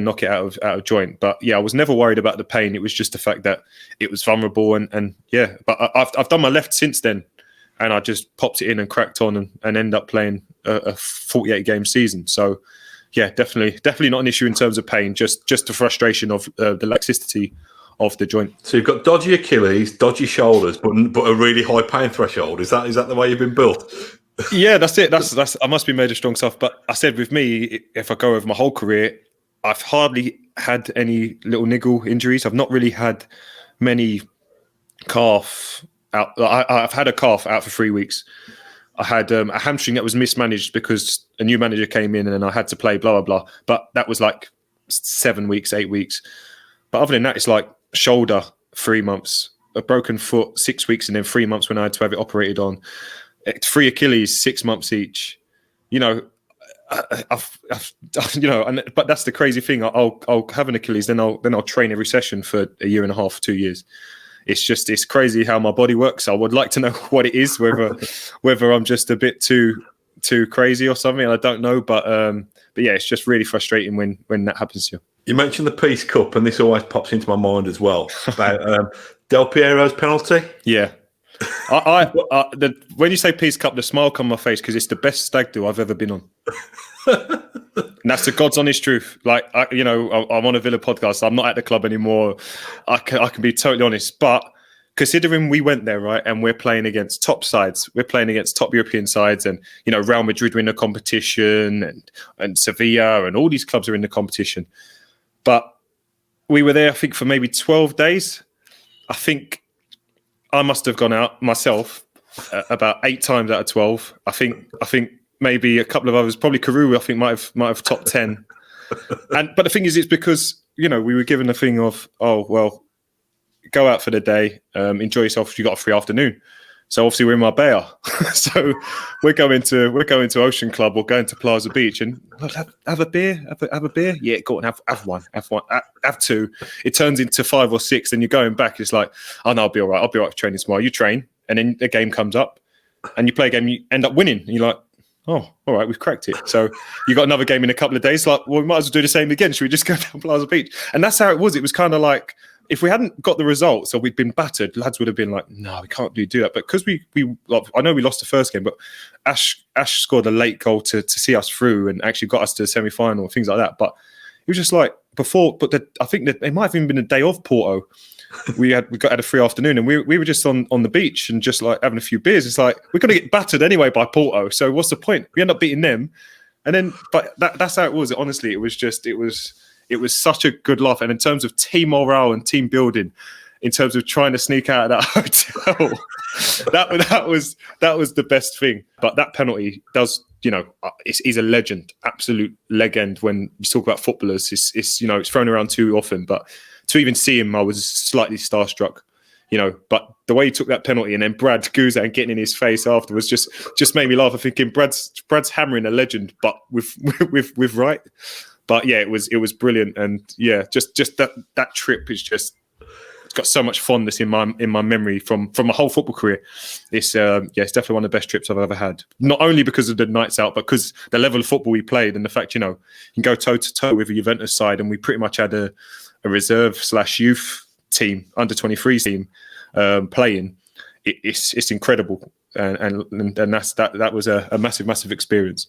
knock it out of joint. But yeah, I was never worried about the pain. It was just the fact that it was vulnerable. And yeah, but I've done my left since then. And I just popped it in and cracked on and ended up playing a 48-game season. So, yeah, definitely not an issue in terms of pain. Just the frustration of the laxity of the joint. So you've got dodgy Achilles, dodgy shoulders, but a really high pain threshold. Is that the way you've been built? Yeah, that's it. That's I must be made of strong stuff. But I said with me, if I go over my whole career, I've hardly had any little niggle injuries. I've not really had many calf out. I've had a calf out for 3 weeks. I had a hamstring that was mismanaged because a new manager came in and I had to play blah, blah, blah. But that was like 7 weeks, 8 weeks. But other than that, it's like shoulder, 3 months, a broken foot, 6 weeks, and then 3 months when I had to have it operated on. 3 Achilles, 6 months each. You know, I've but that's the crazy thing. I'll have an Achilles, then I'll train every session for a year and a half, 2 years. It's crazy how my body works. I would like to know what it is, whether I'm just a bit too crazy or something. I don't know, but yeah, it's just really frustrating when that happens to you. You mentioned the Peace Cup, and this always pops into my mind as well about Del Piero's penalty. Yeah, when you say Peace Cup, the smile comes on my face because it's the best stag do I've ever been on. And that's the God's honest truth. Like, I'm on a Villa podcast. I'm not at the club anymore. I can be totally honest. But considering we went there, right, and we're playing against top sides, we're playing against top European sides, and Real Madrid win the competition, and Sevilla, and all these clubs are in the competition. But we were there, I think, for maybe 12 days. I think I must have gone out myself about 8 times out of 12. I think maybe a couple of others, probably Carew, I think might have top 10. But the thing is, it's because we were given the thing of, oh well, go out for the day, enjoy yourself. You got a free afternoon. So obviously we're in Marbella, so we're going to Ocean Club or going to Plaza Beach and have a beer, have a beer. Yeah, go on, have one, have 2. It turns into 5 or 6, and you're going back. It's like, oh no, I'll be all right for training tomorrow. You train, and then the game comes up, and you play a game, you end up winning. And you're like, oh, all right, we've cracked it. So you got another game in a couple of days. Like, well, we might as well do the same again. Should we just go down Plaza Beach? And that's how it was. It was kind of like, if we hadn't got the results or we'd been battered, lads would have been like, no, we can't do that. But because I know we lost the first game, but Ash scored a late goal to see us through and actually got us to the semi-final and things like that. But it was just like before, I think that it might have even been a day of Porto. We had a free afternoon and we were just on the beach and just like having a few beers. It's like, we're going to get battered anyway by Porto. So what's the point? We end up beating them. And then, but that's how it was. Honestly, it was such a good laugh. And in terms of team morale and team building, in terms of trying to sneak out of that hotel, that was the best thing. But that penalty does, he's a legend, absolute legend. When you talk about footballers, it's thrown around too often. But to even see him, I was slightly starstruck. But the way he took that penalty and then Brad Guzan and getting in his face afterwards just made me laugh. I'm thinking Brad's hammering a legend, but with right. But yeah, it was brilliant, and yeah, just that trip is it's got so much fondness in my memory from my whole football career. It's definitely one of the best trips I've ever had. Not only because of the nights out, but because the level of football we played and the fact you can go toe to toe with a Juventus side, and we pretty much had a reserve/youth team, under 23 team playing. It's incredible, and that was a massive experience.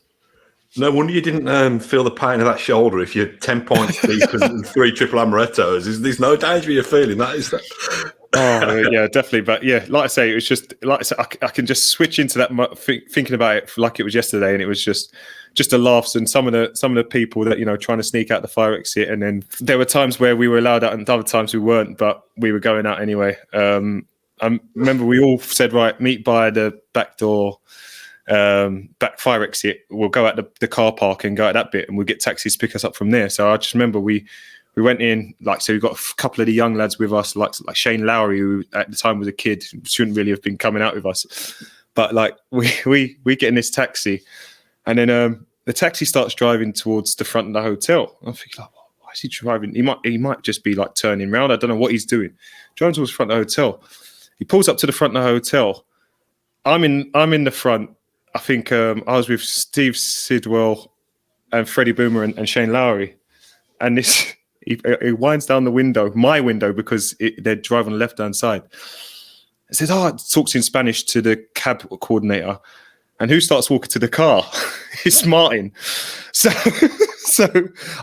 No wonder you didn't feel the pain of that shoulder if you're 10 points deep and 3 triple amarettos. There's no danger you're feeling that, is that? Oh yeah, definitely. But yeah, like I say, it was just like I said, I can just switch into that thinking about it like it was yesterday, and it was just the laughs and some of the people that trying to sneak out the fire exit, and then there were times where we were allowed out and other times we weren't, but we were going out anyway. I remember we all said, right, meet by the back door, back fire exit. We'll go out the car park and go out that bit, and we'll get taxis to pick us up from there. So I just remember we went in, so we got a couple of the young lads with us, like Shane Lowry, who at the time was a kid, shouldn't really have been coming out with us. But we get in this taxi, and then the taxi starts driving towards the front of the hotel. I'm thinking, like, why is he driving? He might just be like turning around. I don't know what he's doing. Driving towards the front of the hotel. He pulls up to the front of the hotel. I'm in the front. I think I was with Steve Sidwell and Freddie Boomer and Shane Lowry, and this. He winds down the window, my window, because they're driving on the left-hand side. It says, talks in Spanish to the cab coordinator. And who starts walking to the car? It's Martin. So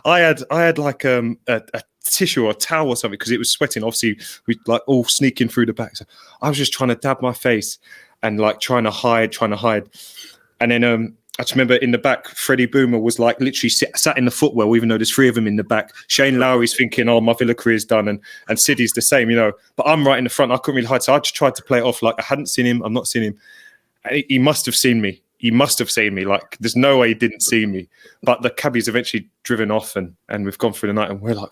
I had like a tissue or a towel or something because it was sweating. Obviously, we like all sneaking through the back. So I was just trying to dab my face and like trying to hide. And then I just remember in the back, Freddie Boomer was like literally sat in the footwell, even though there's three of them in the back. Shane Lowry's thinking, my Villa career's done. And Siddy's the same, But I'm right in the front. I couldn't really hide. So I just tried to play it off like I hadn't seen him. I'm not seeing him. And he must have seen me. Like, there's no way he didn't see me. But the cabbie's eventually driven off and we've gone through the night and we're like,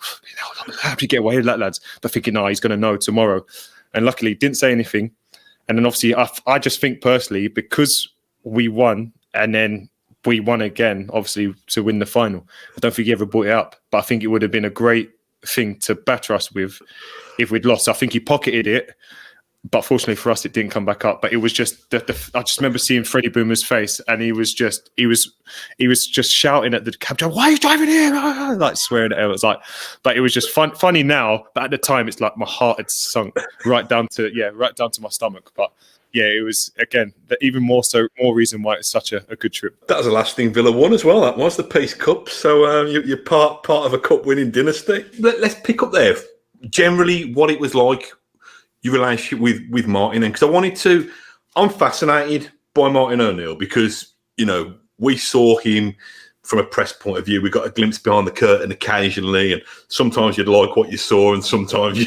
how do you get away with that, lads? But thinking, he's going to know tomorrow. And luckily, he didn't say anything. And then obviously, I just think personally, because we won, and then we won again, obviously, to win the final. I don't think he ever brought it up, but I think it would have been a great thing to batter us with if we'd lost. I think he pocketed it, but fortunately for us, it didn't come back up. But it was just I just remember seeing Freddie Boomer's face, and he was just shouting at the cab driver, "Why are you driving here?" Like swearing at him. It was like, but it was just funny now. But at the time, it's like my heart had sunk right down to my stomach. But yeah, it was, again, even more reason why it's such a good trip. That was the last thing Villa won as well. That was the Peace Cup. So you're part of a cup-winning dynasty. Let's pick up there. Generally, what it was like, your relationship with Martin. Because I'm fascinated by Martin O'Neill because, we saw him from a press point of view. We got a glimpse behind the curtain occasionally, and sometimes you'd like what you saw and sometimes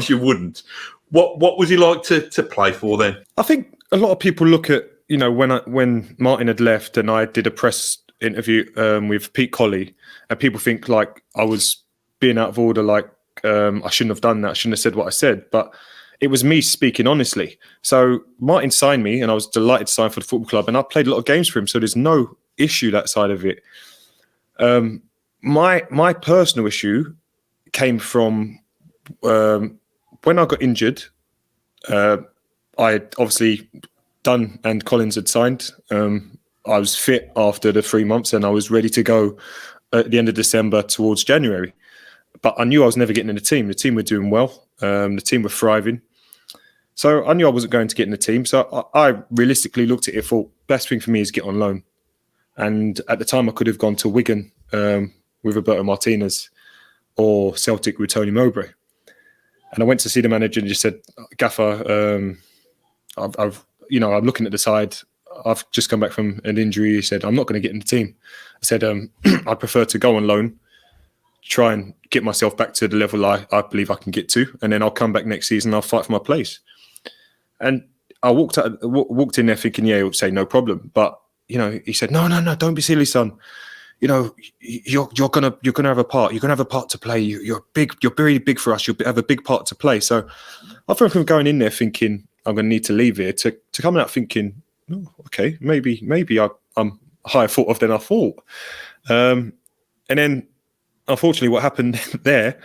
you wouldn't. What was he like to play for then? I think a lot of people look at, when Martin had left and I did a press interview with Pete Colley, and people think like I was being out of order, like I shouldn't have done that, I shouldn't have said what I said. But it was me speaking honestly. So Martin signed me and I was delighted to sign for the football club, and I played a lot of games for him. So there's no issue that side of it. My personal issue came from when I got injured. I had obviously done, and Collins had signed. I was fit after the 3 months and I was ready to go at the end of December towards January. But I knew I was never getting in the team. The team were doing well. The team were thriving. So I knew I wasn't going to get in the team. So I realistically looked at it, thought, best thing for me is get on loan. And at the time I could have gone to Wigan with Roberto Martinez or Celtic with Tony Mowbray. And I went to see the manager and just said, Gaffer, I'm looking at the side. I've just come back from an injury. He said, I'm not going to get in the team. I said, I'd prefer to go on loan, try and get myself back to the level I believe I can get to. And then I'll come back next season. I'll fight for my place. And I walked in there thinking, yeah, he'll say no problem. But, he said, no, don't be silly, son. You're gonna have a part. You're gonna have a part to play. You're big. You're very big for us. You'll have a big part to play. So I went from going in there thinking I'm gonna need to leave here to coming out thinking, oh, okay, maybe I'm higher thought of than I thought. And then unfortunately, what happened there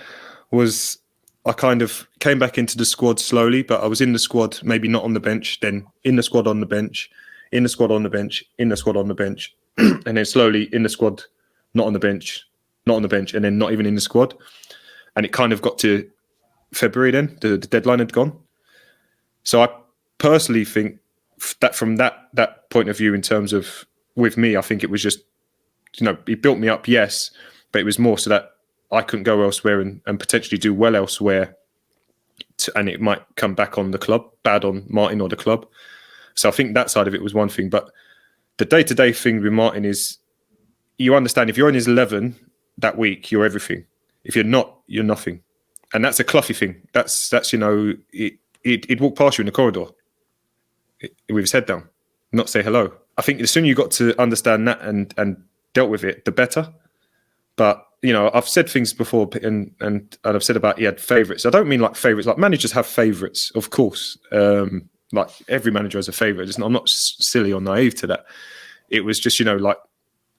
was I kind of came back into the squad slowly, but I was in the squad, maybe not on the bench, then in the squad on the bench, in the squad on the bench, in the squad on the bench. And then slowly in the squad, not on the bench, and then not even in the squad. And it kind of got to February then, the deadline had gone. So I personally think that from that point of view, in terms of with me, I think it was just, he built me up, yes, but it was more so that I couldn't go elsewhere and potentially do well elsewhere and it might come back on the club, bad on Martin or the club. So I think that side of it was one thing. But the day-to-day thing with Martin is, you understand, if you're in his 11 that week, you're everything. If you're not, you're nothing. And that's a Cloughy thing. That's he'd walk past you in the corridor with his head down, not say hello. I think the sooner you got to understand that and dealt with it, the better. But, I've said things before, and I've said about he had favourites. I don't mean like favourites. Like, managers have favourites, of course. Like, every manager has a favourite. I'm not silly or naive to that. It was just, like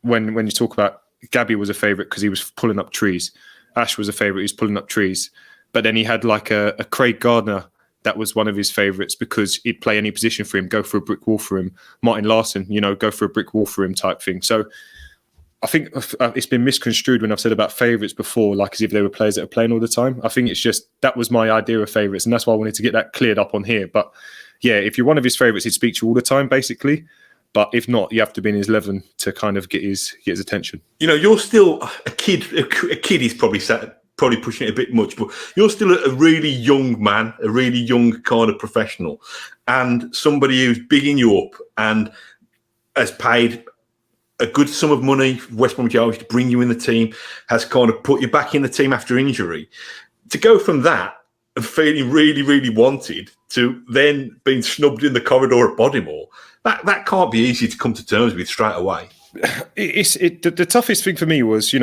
when you talk about Gabby was a favourite because he was pulling up trees. Ash was a favourite, he was pulling up trees. But then he had like a Craig Gardner that was one of his favourites because he'd play any position for him, go for a brick wall for him. Martin Larson, go for a brick wall for him type thing. So I think it's been misconstrued when I've said about favourites before, like as if they were players that are playing all the time. I think it's just, that was my idea of favourites, and that's why I wanted to get that cleared up on here. But yeah, if you're one of his favourites, he'd speak to you all the time, basically. But if not, you have to be in his 11 to kind of get his attention. You're still a kid. A kid is probably pushing it a bit much, but you're still a really young man, a really young kind of professional, and somebody who's bigging you up and has paid a good sum of money for West Bromwich Albion to bring you in the team, has kind of put you back in the team after injury. To go from that and feeling really, really wanted to then being snubbed in the corridor at Bodymore, that can't be easy to come to terms with straight away. The toughest thing for me was,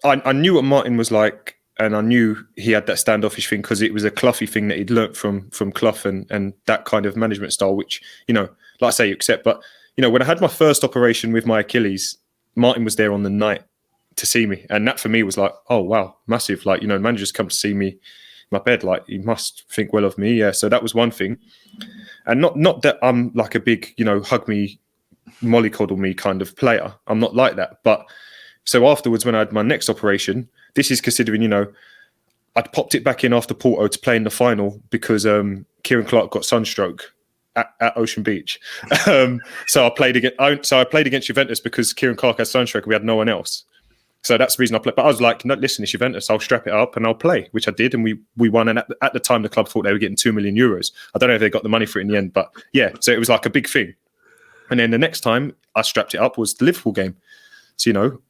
I knew what Martin was like, and I knew he had that standoffish thing because it was a Cloughy thing that he'd learnt from Clough and that kind of management style, which, like I say, you accept. But, when I had my first operation with my Achilles, Martin was there on the night to see me. And that for me was like, oh, wow, massive. Like, managers come to see me in my bed. Like, he must think well of me. Yeah. So that was one thing. And not that I'm like a big, hug me, mollycoddle me kind of player. I'm not like that. But so afterwards, when I had my next operation, this is considering, I'd popped it back in after Porto to play in the final because Kieran Clark got sunstroke at Ocean Beach. So I played against Juventus because Kieran Clark had sunstroke and we had no one else. So that's the reason I played. But I was like, no, listen, it's Juventus. I'll strap it up and I'll play, which I did. And we won. And at the time, the club thought they were getting €2 million. I don't know if they got the money for it in the end. But yeah, so it was like a big thing. And then the next time I strapped it up was the Liverpool game. So,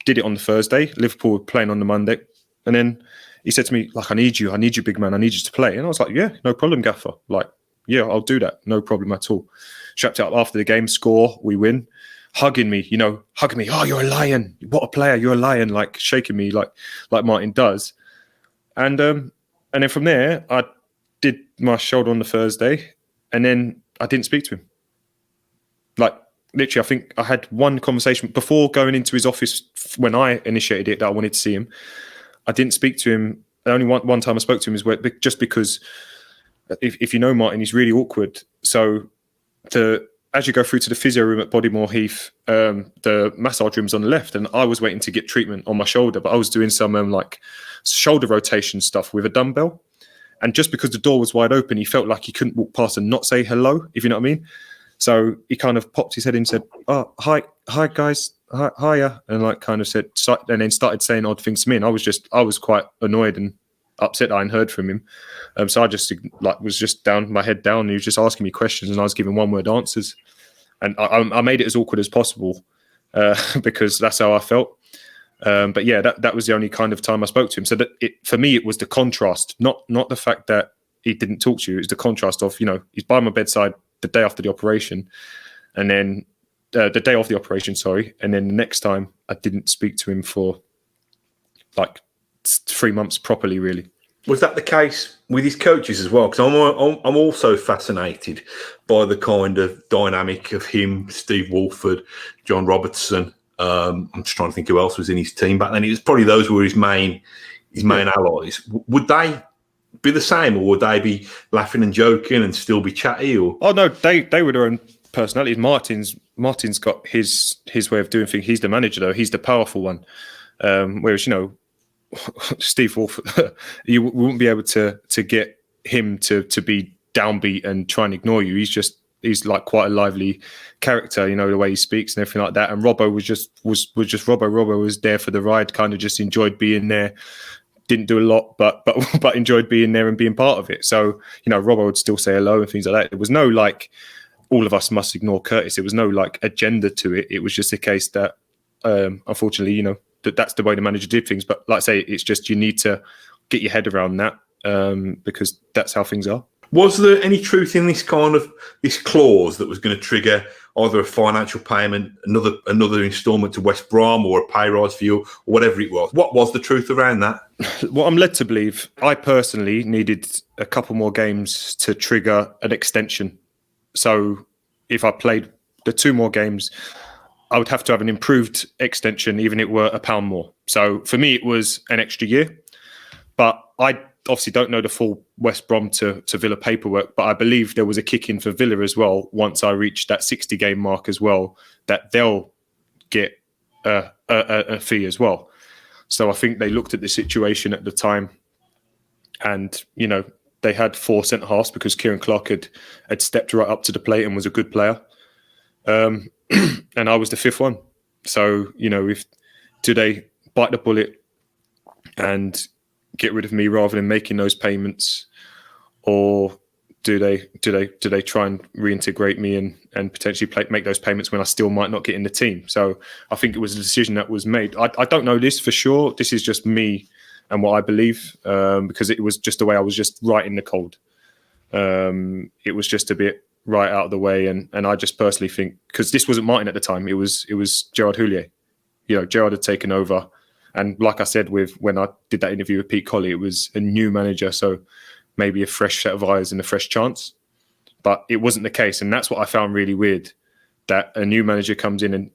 did it on the Thursday. Liverpool were playing on the Monday. And then he said to me, like, I need you, big man. I need you to play. And I was like, yeah, no problem, Gaffer. Like, yeah, I'll do that. No problem at all. Strapped it up after the game, score, we win. Hugging me, hugging me. Oh, you're a lion. What a player. You're a lion. Like shaking me like Martin does. And then from there, I did my shoulder on the Thursday. And then I didn't speak to him. Like, literally, I think I had one conversation before going into his office when I initiated it that I wanted to see him. I didn't speak to him. Only one time I spoke to him is just because if you know Martin, he's really awkward. So as you go through to the physio room at Bodymore Heath, the massage room's on the left, and I was waiting to get treatment on my shoulder, but I was doing some like shoulder rotation stuff with a dumbbell. And just because the door was wide open, he felt like he couldn't walk past and not say hello, if you know what I mean. So he kind of popped his head in and said, oh, hi guys, hiya, and like kind of said, and then started saying odd things to me. And I was quite annoyed and upset I hadn't heard from him. So I just was just down, my head down, and he was just asking me questions and I was giving one-word answers. And I made it as awkward as possible because that's how I felt. But yeah, that was the only kind of time I spoke to him. So for me, it was the contrast, not the fact that he didn't talk to you. It was the contrast of, he's by my bedside the day after the operation, and then the day of the operation, sorry. And then the next time I didn't speak to him for like 3 months properly, really. Was that the case with his coaches as well? Because I'm also fascinated by the kind of dynamic of him, Steve Walford, John Robertson. I'm just trying to think who else was in his team back then. It was probably those who were his main allies. Would they be the same, or would they be laughing and joking and still be chatty? Or no, they were their own personalities. Martin's got his way of doing things. He's the manager, though. He's the powerful one. Whereas Steve Wolf, you wouldn't be able to get him to be downbeat and try and ignore you. He's like quite a lively character, the way he speaks and everything like that. And Robbo was just Robbo. Robbo was there for the ride, kind of just enjoyed being there, didn't do a lot, but enjoyed being there and being part of it. So, Robbo would still say hello and things like that. There was no like, all of us must ignore Curtis. There was no like agenda to it. It was just a case that, unfortunately, that's the way the manager did things. But like I say, it's just you need to get your head around that because that's how things are. Was there any truth in this clause that was going to trigger either a financial payment, another instalment to West Brom, or a pay rise for you, or whatever it was? What was the truth around that? What I'm led to believe, I personally needed a couple more games to trigger an extension. So if I played the 2 more games, I would have to have an improved extension, even if it were £1 more. So for me, it was an extra year. But I obviously don't know the full West Brom to Villa paperwork, but I believe there was a kick in for Villa as well once I reached that 60 game mark as well, that they'll get a fee as well. So I think they looked at the situation at the time and, they had 4 centre-halves because Kieran Clark had stepped right up to the plate and was a good player. And I was the 5th one. So, do they bite the bullet and get rid of me rather than making those payments, or do they try and reintegrate me and potentially make those payments when I still might not get in the team? So I think it was a decision that was made. I don't know this for sure. This is just me and what I believe, because it was just the way I was just right in the cold. It was just a bit right out of the way, and I just personally think, because this wasn't Martin at the time, it was Gerard Houllier. Gerard had taken over. And like I said, when I did that interview with Pete Colley, it was a new manager, so maybe a fresh set of eyes and a fresh chance. But it wasn't the case, and that's what I found really weird, that a new manager comes in and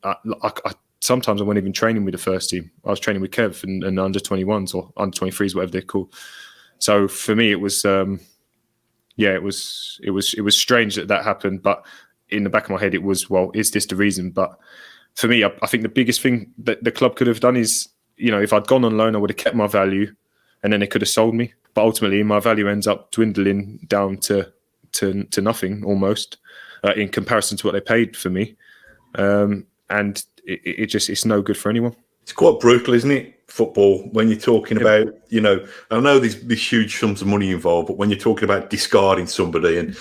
sometimes I wasn't even training with the first team. I was training with Kev and under 21s or under 23s, whatever they're called. So for me, it was it was strange that happened. But in the back of my head, it was, well, is this the reason? But for me, I think the biggest thing that the club could have done is, if I'd gone on loan, I would have kept my value, and then they could have sold me. But ultimately, my value ends up dwindling down to nothing almost, in comparison to what they paid for me. And it's no good for anyone. It's quite brutal, isn't it? Football, when you're talking about, I know there's huge sums of money involved, but when you're talking about discarding somebody and,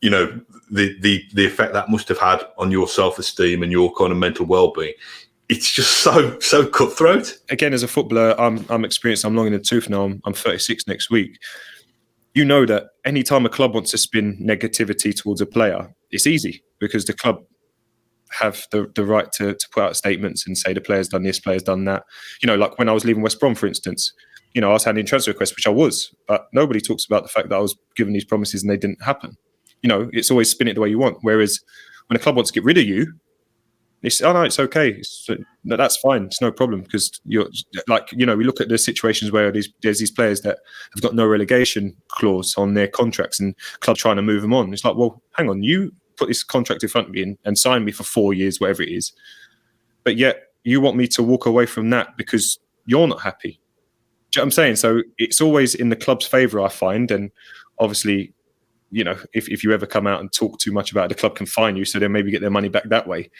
the effect that must have had on your self-esteem and your kind of mental well-being, it's just so cutthroat. Again, as a footballer, I'm experienced. I'm long in the tooth now. I'm 36 next week. That any time a club wants to spin negativity towards a player, it's easy because the club have the right to put out statements and say the player's done this, player's done that. Like when I was leaving West Brom, for instance, I was handing transfer requests, which I was, but nobody talks about the fact that I was given these promises and they didn't happen. It's always spin it the way you want. Whereas when a club wants to get rid of you, it's, oh no, it's okay. That's fine. It's no problem, because you're like, we look at the situations where there's these players that have got no relegation clause on their contracts and club trying to move them on. It's like, well, hang on, you put this contract in front of me and sign me for 4 years, whatever it is. But yet you want me to walk away from that because you're not happy. Do you know what I'm saying? So it's always in the club's favour, I find. And obviously, if you ever come out and talk too much about it, the club can fine you, so they maybe get their money back that way.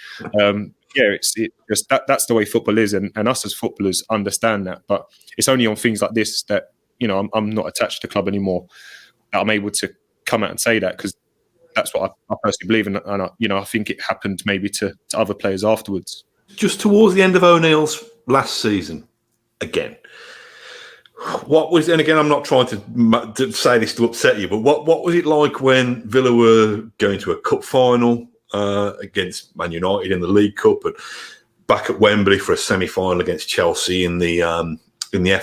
It's just that's the way football is, and us as footballers understand that. But it's only on things like this that I'm not attached to the club anymore, that I'm able to come out and say that, because that's what I personally believe in, and I think it happened maybe to other players afterwards. Just towards the end of O'Neill's last season, again. What was, and again, I'm not trying to say this to upset you, but what was it like when Villa were going to a cup final against Man United in the League Cup, and back at Wembley for a semi-final against Chelsea in the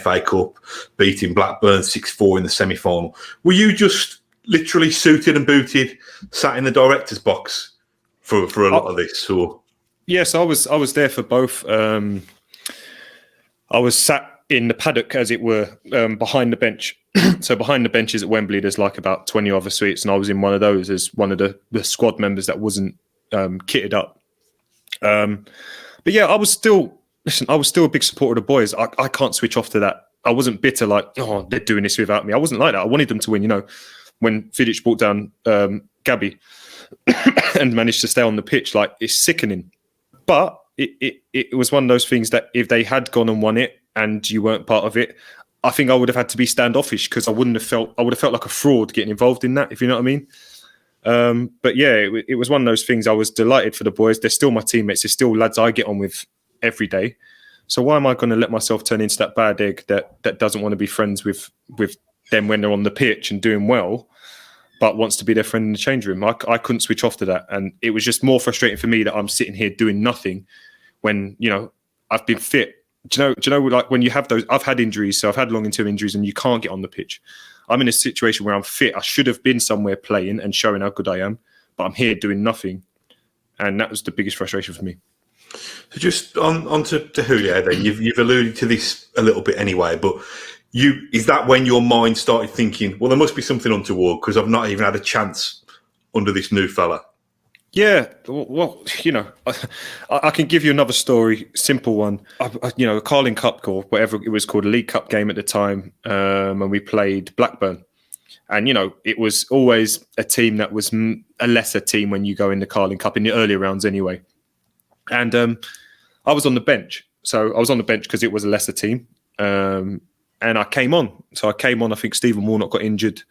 FA Cup, beating Blackburn 6-4 in the semi-final? Were you just literally suited and booted, sat in the director's box for a lot of this? Or yes, I was there for both. I was sat in the paddock, as it were, behind the bench. So behind the benches at Wembley, there's like about 20 other suites, and I was in one of those as one of the squad members that wasn't kitted up. But yeah, I was still a big supporter of the boys. I can't switch off to that. I wasn't bitter like, oh, they're doing this without me. I wasn't like that. I wanted them to win. When Vidic brought down Gabby and managed to stay on the pitch, like, it's sickening. But it was one of those things that if they had gone and won it and you weren't part of it, I think I would have had to be standoffish because I would have felt like a fraud getting involved in that, if you know what I mean. But yeah, it was one of those things. I was delighted for the boys. They're still my teammates. They're still lads I get on with every day. So why am I going to let myself turn into that bad egg that doesn't want to be friends with them when they're on the pitch and doing well, but wants to be their friend in the change room? I couldn't switch off to that. And it was just more frustrating for me that I'm sitting here doing nothing when, I've been fit. Do you know, like when you have those, I've had injuries, so I've had long-term injuries and you can't get on the pitch. I'm in a situation where I'm fit. I should have been somewhere playing and showing how good I am, but I'm here doing nothing. And that was the biggest frustration for me. So just on to Julio then, you've alluded to this a little bit anyway, but is that when your mind started thinking, well, there must be something untoward because I've not even had a chance under this new fella? Yeah, well, I can give you another story, simple one. A Carling Cup or whatever it was called, a League Cup game at the time, when we played Blackburn. And, it was always a team that was a lesser team when you go in the Carling Cup in the earlier rounds anyway. And I was on the bench. So I was on the bench because it was a lesser team. And I came on. I think Stephen Warnock got injured.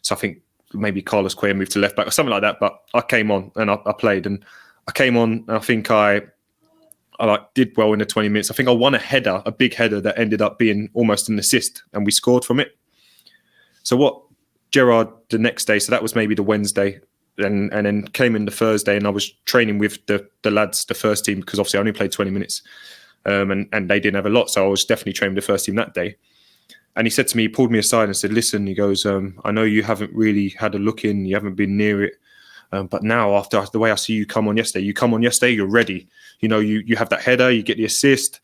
So I think maybe Carlos Cuellar moved to left back or something like that. But I came on and I played. And I came on and I think I did well in the 20 minutes. I think I won a big header that ended up being almost an assist. And we scored from it. So what Gerrard the next day, so that was maybe the Wednesday, and then came in the Thursday, and I was training with the lads, the first team, because obviously I only played 20 minutes, and they didn't have a lot, so I was definitely training with the first team that day. And he said to me, he pulled me aside and said, "Listen," he goes, "I know you haven't really had a look in, you haven't been near it, but now after the way I see you come on yesterday, you're ready. You have that header, you get the assist,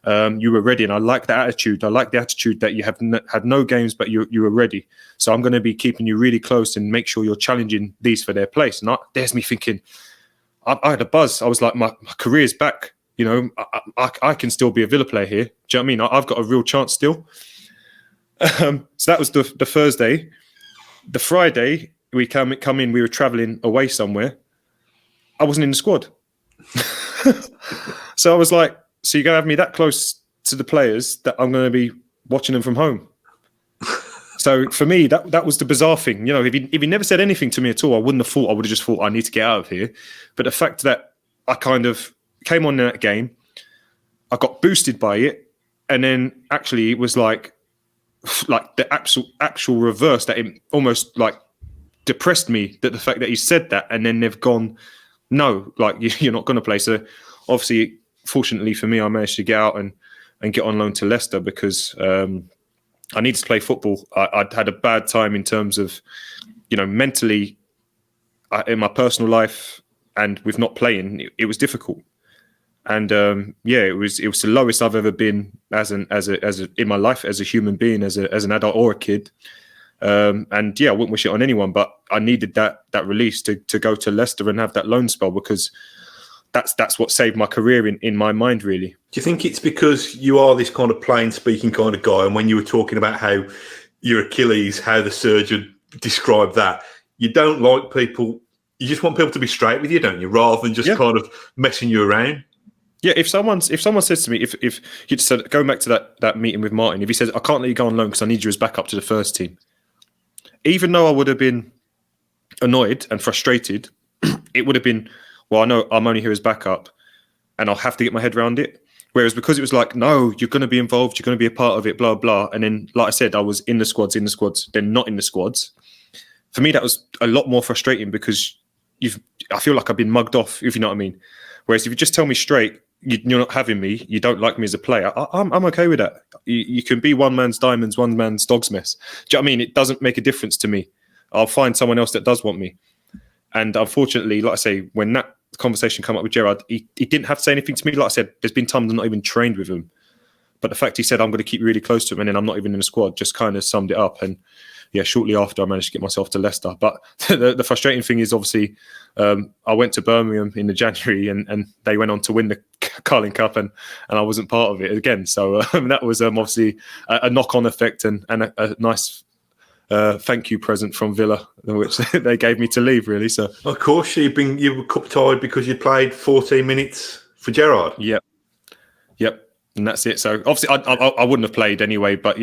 you were ready, and I like that attitude. I like the attitude that you have had no games, but you were ready. So I'm going to be keeping you really close and make sure you're challenging these for their place." And there's me thinking, I had a buzz. I was like, my career's back. I can still be a Villa player here. Do you know what I mean? I've got a real chance still. So that was the Thursday. The Friday, we come in, we were travelling away somewhere. I wasn't in the squad. So I was like, so you're going to have me that close to the players that I'm going to be watching them from home? So for me, that was the bizarre thing. If he never said anything to me at all, I would have just thought, I need to get out of here. But the fact that I kind of came on in that game, I got boosted by it. And then actually it was like the actual reverse, that it almost like depressed me, that the fact that he said that and then they've gone, no, like you're not going to play. So obviously, fortunately for me, I managed to get out and get on loan to Leicester because I needed to play football. I'd had a bad time in terms of, mentally in my personal life, and with not playing, it was difficult. And it was the lowest I've ever been as in my life as a human being, as an adult or a kid. I wouldn't wish it on anyone, but I needed that release to go to Leicester and have that loan spell, because that's what saved my career in my mind, really. Do you think it's because you are this kind of plain speaking kind of guy, and when you were talking about how your Achilles, how the surgeon described that, you don't like people, you just want people to be straight with you, don't you, rather than just kind of messing you around? Yeah, if someone says to me, if you just said, going back to that meeting with Martin, if he says, "I can't let you go on loan because I need you as backup to the first team," even though I would have been annoyed and frustrated, it would have been, well, I know I'm only here as backup and I'll have to get my head around it. Whereas because it was like, no, you're going to be involved, you're going to be a part of it, blah, blah. And then, like I said, I was in the squads, then not in the squads. For me, that was a lot more frustrating because I feel like I've been mugged off, if you know what I mean. Whereas if you just tell me straight, you're not having me, you don't like me as a player, I'm okay with that. You can be one man's diamonds, one man's dog's mess. Do you know what I mean? It doesn't make a difference to me. I'll find someone else that does want me. And unfortunately, like I say, when that conversation came up with Gerrard, he didn't have to say anything to me. Like I said, there's been times I'm not even trained with him. But the fact he said, I'm going to keep you really close to him and then I'm not even in the squad, just kind of summed it up. And yeah, shortly after, I managed to get myself to Leicester. But the frustrating thing is, obviously, I went to Birmingham in the January and they went on to win the Carling Cup and I wasn't part of it again. So that was obviously a knock-on effect and a nice thank you present from Villa, which they gave me to leave, really. So of course, you were cup tied because you played 14 minutes for Gerrard. Yep. and that's it. So obviously, I wouldn't have played anyway. But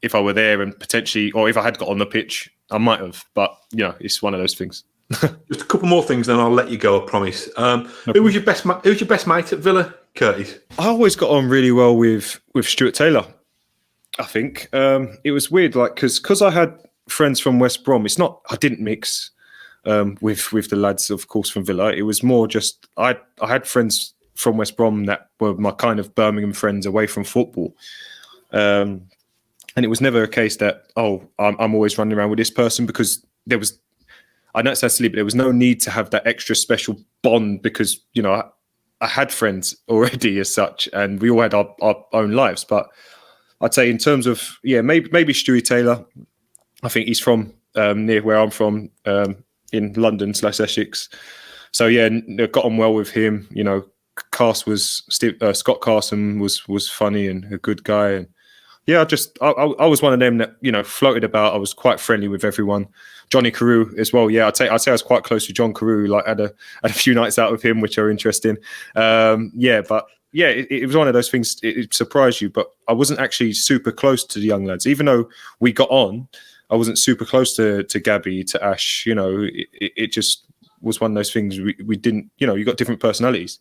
if I were there and potentially, or if I had got on the pitch, I might have. But it's one of those things. Just a couple more things, then I'll let you go. I promise. Who was your best mate at Villa, Curtis? I always got on really well with Stuart Taylor. I think it was weird, like because I had friends from West Brom. It's not I didn't mix with the lads, of course, from Villa. It was more just I had friends from West Brom that were my kind of Birmingham friends away from football. And it was never a case that, I'm always running around with this person, because there was, I know it sounds silly, but there was no need to have that extra special bond, because, I had friends already as such, and we all had our own lives. But I'd say in terms of, maybe Stewie Taylor. I think he's from near where I'm from, in London / Essex. So got on well with him. Scott Carson was funny and a good guy, and I was one of them that floated about. I was quite friendly with everyone. Johnny Carew as well. I'd say I was quite close to John Carew. Like had a few nights out with him, which are interesting. It was one of those things. It surprised you, but I wasn't actually super close to the young lads, even though we got on. I wasn't super close to Gabby, to Ash. It just was one of those things. We didn't. You got different personalities,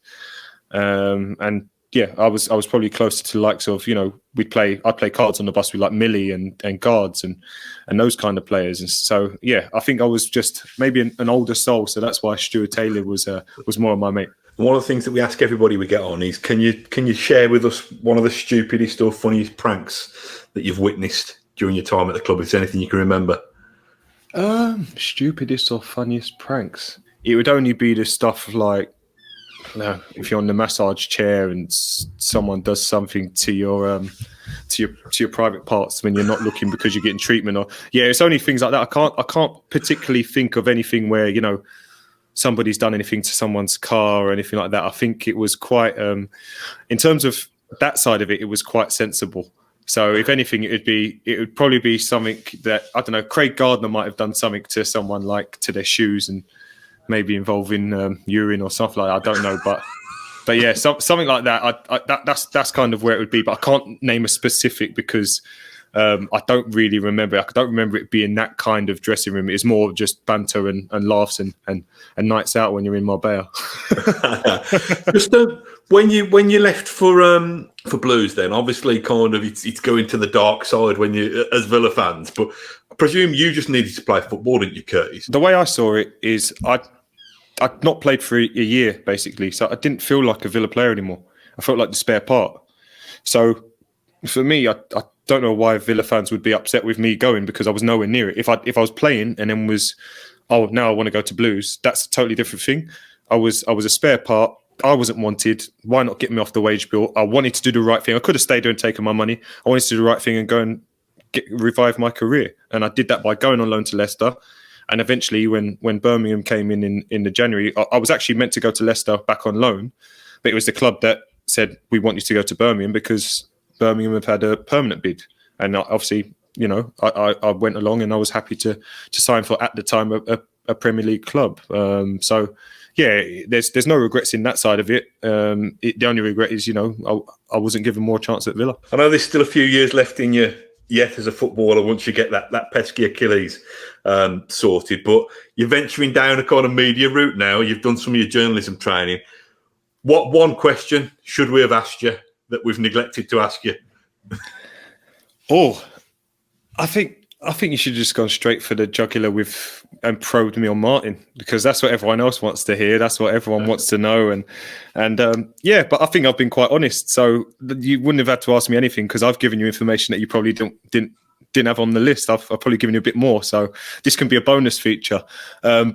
and. I was probably closer to the likes of, I'd play cards on the bus with like Millie and guards and those kind of players. And so, I think I was just maybe an older soul. So that's why Stuart Taylor was more of my mate. One of the things that we ask everybody we get on is, can you share with us one of the stupidest or funniest pranks that you've witnessed during your time at the club? If there's anything you can remember. Stupidest or funniest pranks? It would only be the stuff like, if you're on the massage chair and someone does something to your private parts when you're not looking because you're getting treatment, or it's only things like that. I can't particularly think of anything where somebody's done anything to someone's car or anything like that. I think it was quite in terms of that side of it, it was quite sensible. So if anything, it would probably be something that, I don't know, Craig Gardner might have done something to someone, like to their shoes, and maybe involving urine or something like that. I don't know, but something like that. That's kind of where it would be. But I can't name a specific, because I don't really remember. I don't remember it being that kind of dressing room. It's more just banter and laughs and nights out when you're in Marbella. Just when you left for Blues, then obviously kind of it's going to the dark side when you as Villa fans. But I presume you just needed to play football, didn't you, Curtis? The way I saw it is I'd not played for a year, basically, so I didn't feel like a Villa player anymore. I felt like the spare part. So for me, I don't know why Villa fans would be upset with me going, because I was nowhere near it. If I was playing and then was, now I want to go to Blues, that's a totally different thing. I was a spare part. I wasn't wanted. Why not get me off the wage bill? I wanted to do the right thing. I could have stayed there and taken my money. I wanted to do the right thing and go and revive my career. And I did that by going on loan to Leicester. And eventually, when Birmingham came in the January, I was actually meant to go to Leicester back on loan, but it was the club that said, we want you to go to Birmingham, because Birmingham have had a permanent bid. And obviously, I went along, and I was happy to sign for, at the time, a Premier League club. There's no regrets in that side of it. The only regret is, I wasn't given more chance at Villa. I know there's still a few years left in you yet as a footballer once you get that pesky Achilles sorted, but you're venturing down a kind of media route now. You've done some of your journalism training. What one question should we have asked you that we've neglected to ask you? I think you should have just gone straight for the jugular and probed me on Martin, because that's what everyone else wants to hear. That's what everyone wants to know. But I think I've been quite honest. So you wouldn't have had to ask me anything, because I've given you information that you probably didn't have on the list. I've probably given you a bit more. So this can be a bonus feature. I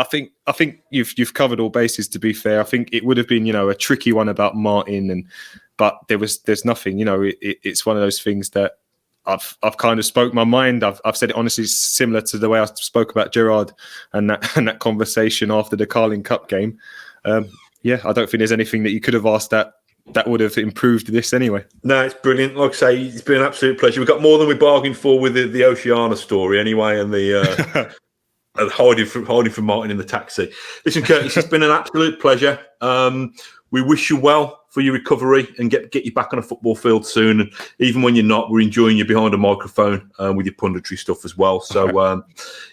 think you've covered all bases, to be fair. I think it would have been, a tricky one about Martin, but there's nothing, it's one of those things that I've kind of spoke my mind. I've said it honestly, similar to the way I spoke about Gerrard and that conversation after the Carling Cup game. I don't think there's anything that you could have asked that would have improved this anyway. No, it's brilliant. Like I say, it's been an absolute pleasure. We've got more than we bargained for with the Oceana story anyway, and the and hiding from Martin in the taxi. Listen, Curtis, it's been an absolute pleasure. We wish you well for your recovery and get you back on a football field soon. And even when you're not, we're enjoying you behind a microphone with your punditry stuff as well. So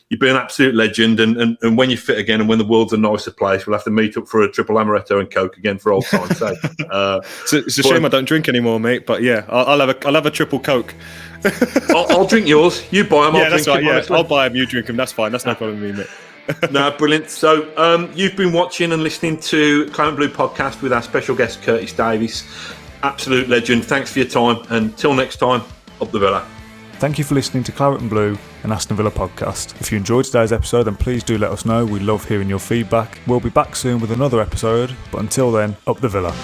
you've been an absolute legend. And when you're fit again and when the world's a nicer place, we'll have to meet up for a triple amaretto and Coke again for old time's sake. It's a shame I don't drink anymore, mate. But yeah, I'll have a triple Coke. I'll drink yours. You buy them. Yeah, that's right. Yeah, I'll buy them. You drink them. That's fine. That's no problem with me, mate. No, brilliant. So you've been watching and listening to Claret and Blue podcast with our special guest Curtis Davies. Absolute legend. Thanks for your time. Until next time, up the Villa. Thank you for listening to Claret and Blue, an Aston Villa podcast. If you enjoyed today's episode, then please do let us know. We love hearing your feedback. We'll be back soon with another episode, but until then, up the Villa.